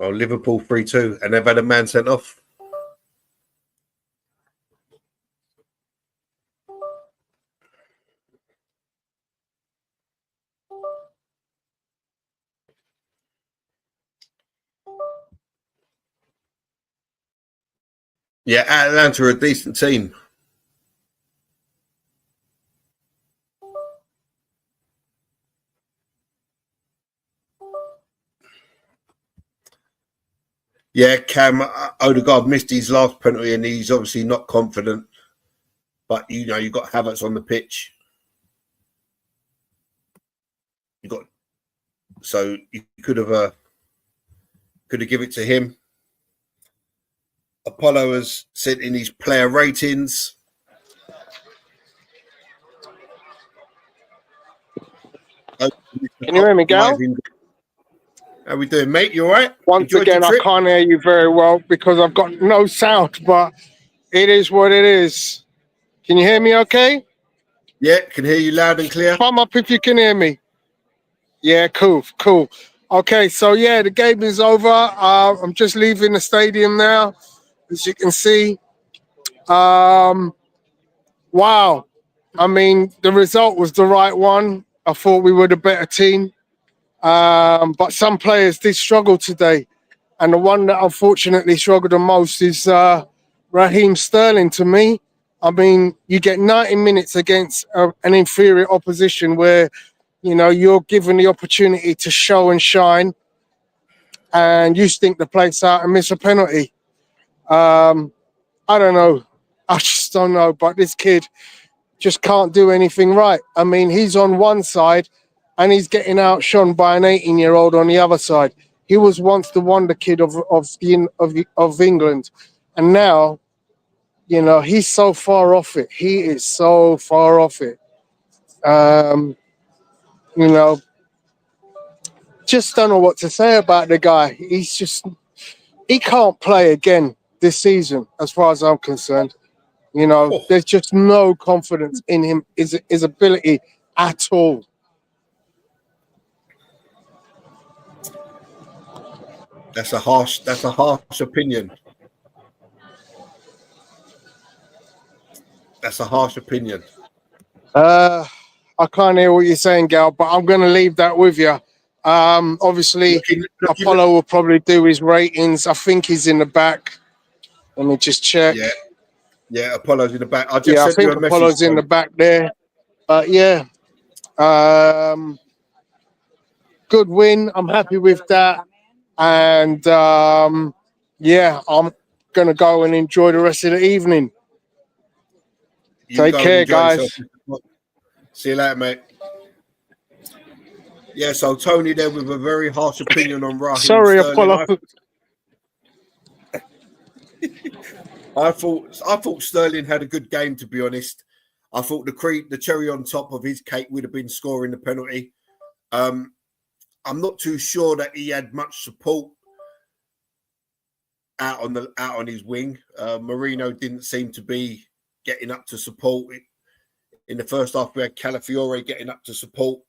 Well, Liverpool 3-2, and they've had a man sent off. Yeah, Atlanta are a decent team. Yeah, Cam Odegaard missed his last penalty, and he's obviously not confident. But you know, you've got Havertz on the pitch. So you could have given it to him. Apollo has sent in his player ratings. Can you hear me, Gal? How we doing, mate? You all right? Once again, I can't hear you very well because I've got no sound, but it is what it is. Can you hear me okay? Yeah, can hear you loud and clear. Thumb up if you can hear me. Yeah, cool. Okay, so yeah, the game is over. I'm just leaving the stadium now, as you can see. Wow. I mean, the result was the right one. I thought we were the better team. But some players did struggle today. And the one that unfortunately struggled the most is Raheem Sterling to me. I mean, you get 90 minutes against an inferior opposition where, you know, you're given the opportunity to show and shine, and you stink the place out and miss a penalty. I don't know. I just don't know. But this kid just can't do anything right. I mean, he's on one side and he's getting outshone by an 18-year-old on the other side. He was once the wonder kid of England, and now, you know, he's so far off it. He is so far off it. You know, just don't know what to say about the guy. He can't play again this season, as far as I'm concerned. You know, there's just no confidence in him, his ability at all. That's a harsh opinion. That's a harsh opinion. I can't hear what you're saying, Gal, but I'm going to leave that with you. Obviously, Apollo will probably do his ratings. I think he's in the back. Let me just check. Yeah, Apollo's in the back. I think Apollo's in the back there. But yeah, good win. I'm happy with that. And yeah, I'm going to go and enjoy the rest of the evening. Take care, guys. See you later, mate. Yeah, so Tony there with a very harsh opinion on Raheem Sorry, Sterling. Apollo. I thought Sterling had a good game, to be honest. I thought the cherry on top of his cake would have been scoring the penalty. I'm not too sure that he had much support out on his wing. Marino didn't seem to be getting up to support it. In the first half, we had Calafiore getting up to support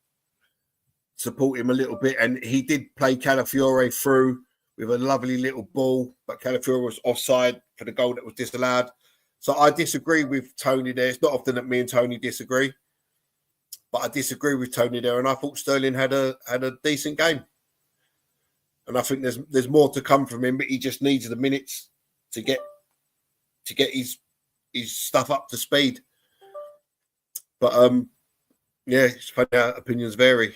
him a little bit, and he did play Calafiore through with a lovely little ball, but Calafiore was offside for the goal that was disallowed. So I disagree with Tony there. It's not often that me and Tony disagree, but I disagree with Tony there. And I thought Sterling had a decent game, and I think there's more to come from him, but he just needs the minutes to get his stuff up to speed. But yeah, it's funny how opinions vary.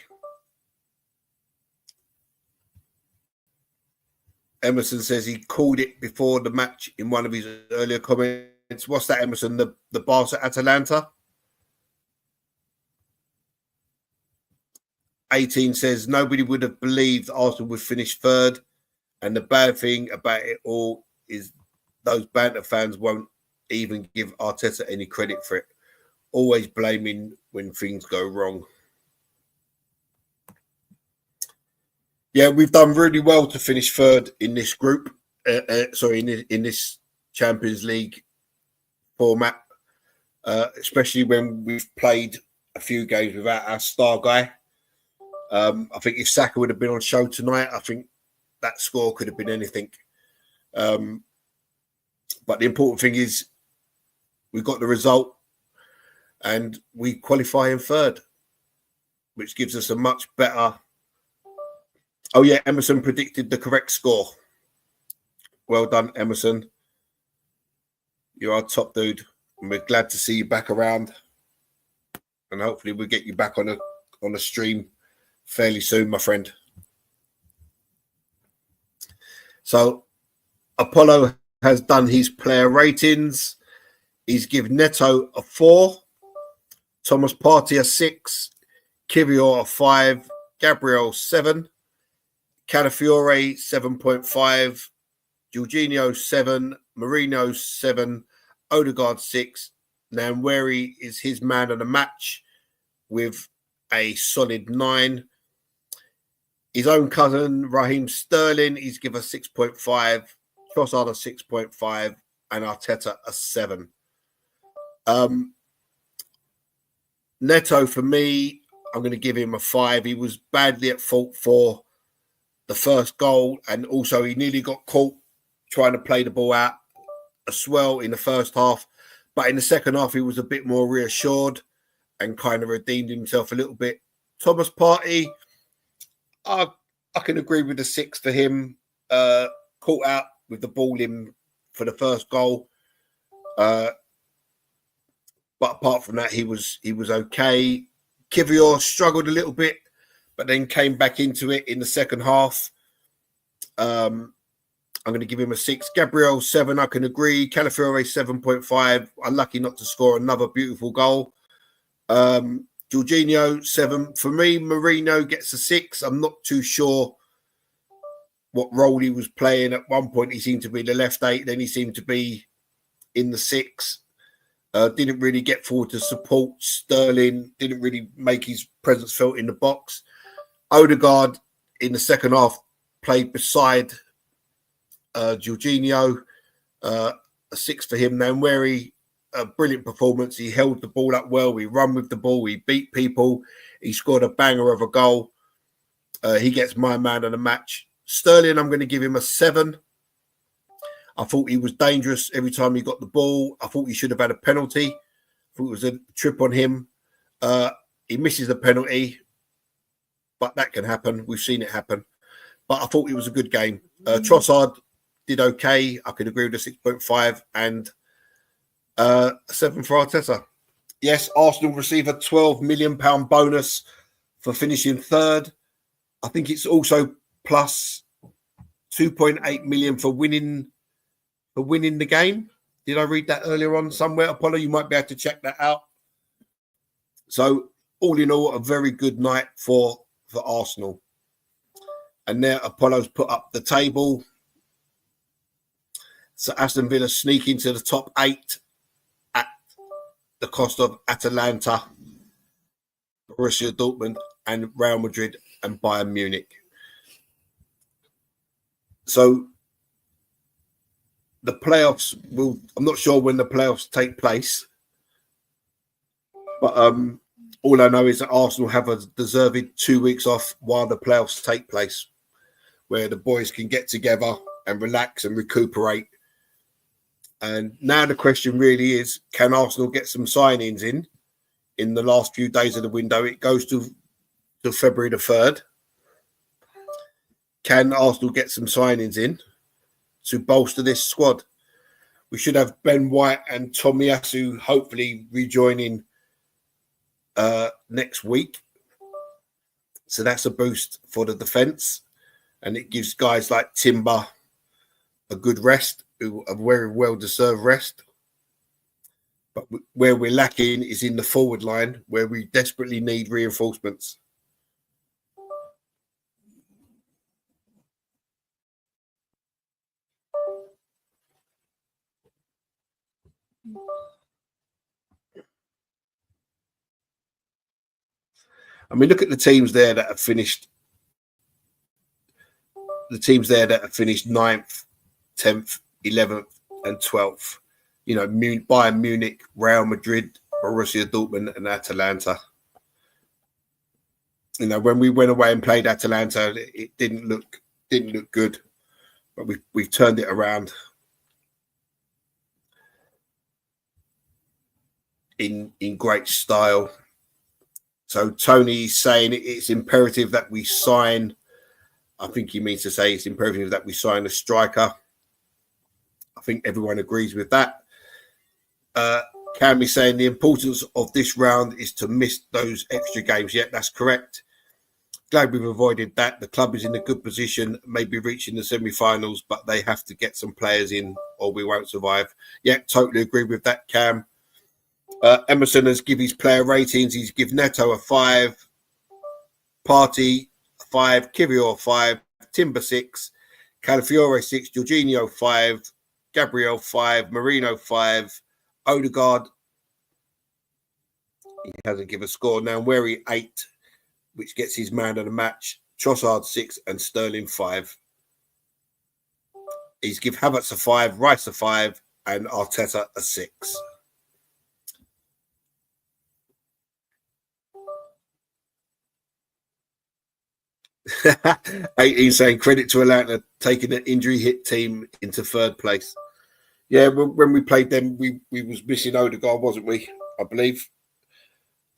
Emerson says he called it before the match in one of his earlier comments. What's that, Emerson? The Barca Atalanta? 18 says nobody would have believed Arsenal would finish third. And the bad thing about it all is those banter fans won't even give Arteta any credit for it. Always blaming when things go wrong. Yeah, we've done really well to finish third in this group. In this Champions League format, especially when we've played a few games without our star guy. I think if Saka would have been on show tonight, I think that score could have been anything. But the important thing is we got the result and we qualify in third, which gives us a much better... Oh, yeah, Emerson predicted the correct score. Well done, Emerson. You're our top dude. And we're glad to see you back around. And hopefully we'll get you back on a stream fairly soon, my friend. So Apollo has done his player ratings. He's given Neto a 4, Thomas Partey a 6, Kivior a 5, Gabriel 7, Calafiore 7.5, Jorginho 7, Marino 7, Odegaard 6. Nwaneri is his man of the match with a solid 9. His own cousin, Raheem Sterling, he's given a 6.5, Trossard a 6.5, and Arteta a 7. Neto, for me, I'm going to give him a 5. He was badly at fault for the first goal, and also he nearly got caught trying to play the ball out as well in the first half. But in the second half, he was a bit more reassured and kind of redeemed himself a little bit. Thomas Partey, I can agree with the 6 for him. Caught out with the ball in for the first goal. But apart from that, he was okay. Kivior struggled a little bit, but then came back into it in the second half. I'm going to give him a 6. Gabriel 7, I can agree. Calafiore 7.5. Unlucky not to score another beautiful goal. Jorginho 7. For me, Marino gets a 6. I'm not too sure what role he was playing. At one point, he seemed to be the left 8. Then he seemed to be in the 6. Didn't really get forward to support Sterling. Didn't really make his presence felt in the box. Odegaard in the second half played beside Jorginho. A 6 for him. Nwaneri, a brilliant performance. He held the ball up well. He run with the ball. He beat people. He scored a banger of a goal. He gets my man of the match. Sterling, I'm going to give him a 7. I thought he was dangerous every time he got the ball. I thought he should have had a penalty. I thought it was a trip on him. He misses the penalty, but that can happen. We've seen it happen. But I thought it was a good game. Trossard did okay. I could agree with the 6.5 and a 7 for Arteta. Yes, Arsenal receive a £12 million bonus for finishing third. I think it's also plus 2.8 million for winning the game. Did I read that earlier on somewhere? Apollo, you might be able to check that out. So all in all, a very good night for Arsenal. And there Apollo's put up the table. So Aston Villa sneak into the top 8 at the cost of Atalanta, Borussia Dortmund, and Real Madrid and Bayern Munich. So the playoffs I'm not sure when the playoffs take place, but all I know is that Arsenal have a deserved 2 weeks off while the playoffs take place, where the boys can get together and relax and recuperate. And now the question really is, can Arsenal get some signings in the last few days of the window? It goes to February the 3rd. Can Arsenal get some signings in to bolster this squad? We should have Ben White and Tomiyasu hopefully rejoining next week. So that's a boost for the defence. And it gives guys like Timber a good rest, a very well-deserved rest. But where we're lacking is in the forward line, where we desperately need reinforcements. I mean, look at the teams there that have finished. The teams there that have finished 9th, 10th, 11th, and 12th. You know, Bayern Munich, Real Madrid, Borussia Dortmund, and Atalanta. You know, when we went away and played Atalanta, it didn't look good, but we've turned it around in great style. So Tony's saying it's imperative that we sign. I think he means to say it's imperative that we sign a striker. I think everyone agrees with that. Cam is saying the importance of this round is to miss those extra games. Yeah, that's correct. Glad we've avoided that. The club is in a good position, maybe reaching the semi-finals, but they have to get some players in or we won't survive. Yeah, totally agree with that, Cam. Emerson has given his player ratings. He's given Neto a 5, Partey a 5, Kivior a 5, Timber 6, Calafiore 6, Jorginho 5, Gabriel 5, Marino 5, Odegaard, he hasn't given a score now, Wary 8, which gets his man of the match, Trossard 6 and Sterling 5. He's given Havertz a 5, Rice a 5 and Arteta a 6. He's saying credit to Atlanta taking an injury hit team into 3rd place. Yeah, when we played them, we was missing Odegaard, wasn't we? I believe.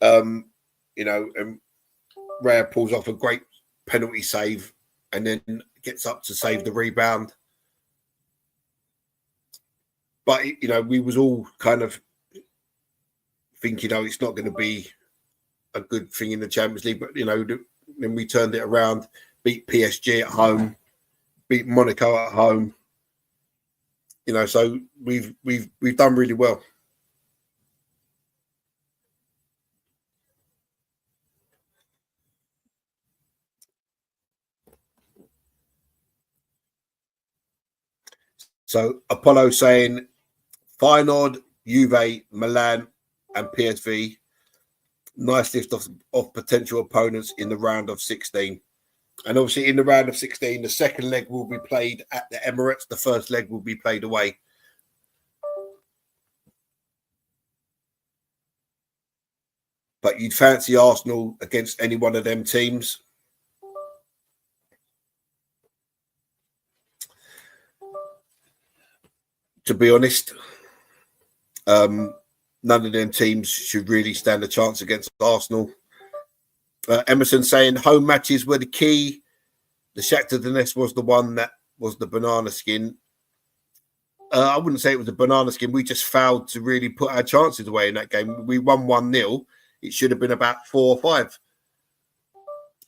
You know, and Raya pulls off a great penalty save and then gets up to save the rebound. But you know, we was all kind of thinking, oh, it's not going to be a good thing in the Champions League. But you know, then we turned it around, beat PSG at home, beat Monaco at home. You know, so we've done really well. So Apollo saying Feyenoord, Juve, Milan, and PSV. Nice list of potential opponents in the round of 16. And obviously in the round of 16, the second leg will be played at the Emirates. The first leg will be played away. But you'd fancy Arsenal against any one of them teams. To be honest, none of them teams should really stand a chance against Arsenal. Emerson saying home matches were the key. The Shakhtar Donetsk was the one that was the banana skin. I wouldn't say it was a banana skin. We just failed to really put our chances away in that game. We won 1-0. It should have been about 4 or 5.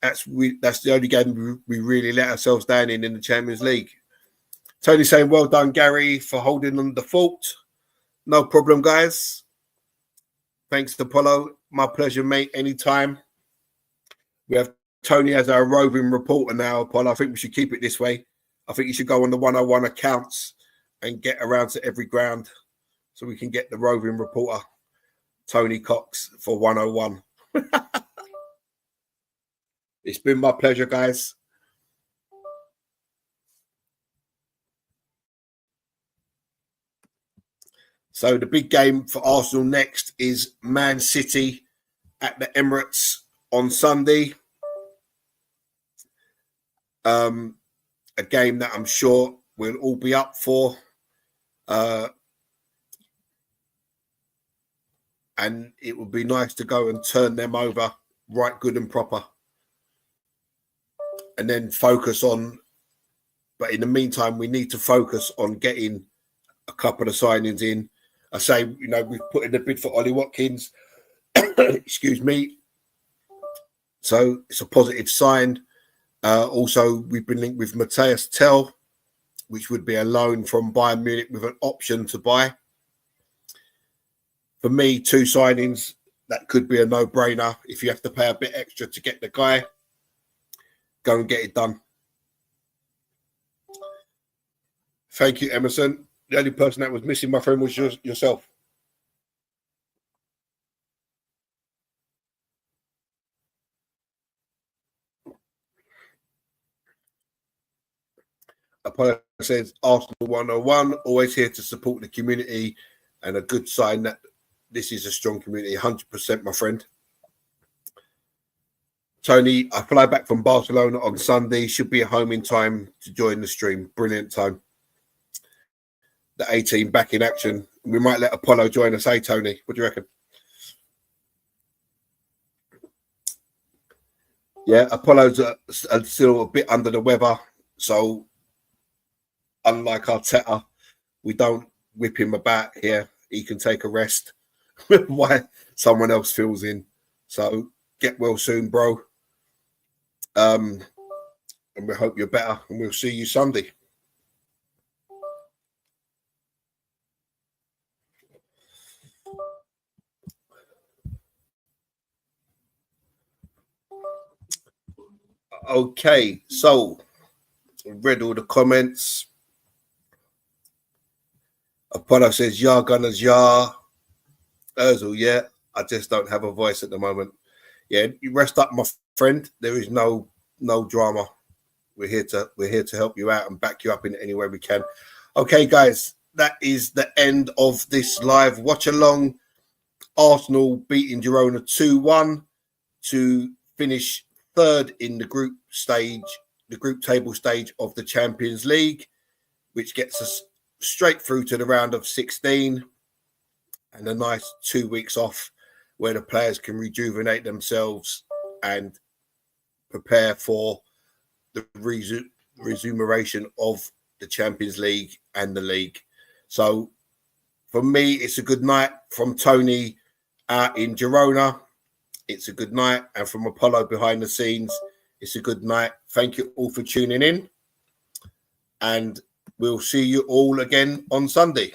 That's the only game we really let ourselves down in the Champions League. Tony saying, well done, Gary, for holding on the fort. No problem, guys. Thanks to Apollo. My pleasure, mate. Anytime. We have Tony as our roving reporter now, Apollo. I think we should keep it this way. I think you should go on the 101 accounts and get around to every ground so we can get the roving reporter, Tony Cox, for 101. It's been my pleasure, guys. So the big game for Arsenal next is Man City at the Emirates on Sunday. a game that I'm sure we'll all be up for. And it would be nice to go and turn them over right good and proper. And then focus on, but in the meantime, we need to focus on getting a couple of signings in. I say, we've put in a bid for Ollie Watkins. Excuse me. So it's a positive sign. Also, we've been linked with Matthias Tell, which would be a loan from Bayern Munich with an option to buy. For me, 2 signings, that could be a no-brainer. If you have to pay a bit extra to get the guy, go and get it done. Thank you, Emerson. The only person that was missing, my friend, was yourself. Apollo says, Arsenal 101, always here to support the community, and a good sign that this is a strong community. 100%, my friend. Tony, I fly back from Barcelona on Sunday. Should be at home in time to join the stream. Brilliant time. The A-team back in action. We might let Apollo join us. Hey, Tony, what do you reckon? Yeah, Apollo's still a bit under the weather. So, unlike Arteta, we don't whip him about here. He can take a rest while someone else fills in. So, get well soon, bro. And we hope you're better. And we'll see you Sunday. Okay, so read all the comments. Apollo says, "Yah, Gunners, yah." Ozil, yeah. I just don't have a voice at the moment. Yeah, you rest up, my friend. There is no drama. We're here to help you out and back you up in any way we can. Okay, guys, that is the end of this live watch along. Arsenal beating Girona 2-1 to finish third in the group table stage of the Champions League, which gets us straight through to the round of 16 and a nice 2 weeks off where the players can rejuvenate themselves and prepare for the resumeration of the Champions League and the league. So for me, it's a good night. From Tony out in Girona, it's a good night. And from Apollo behind the scenes, it's a good night. Thank you all for tuning in. And we'll see you all again on Sunday.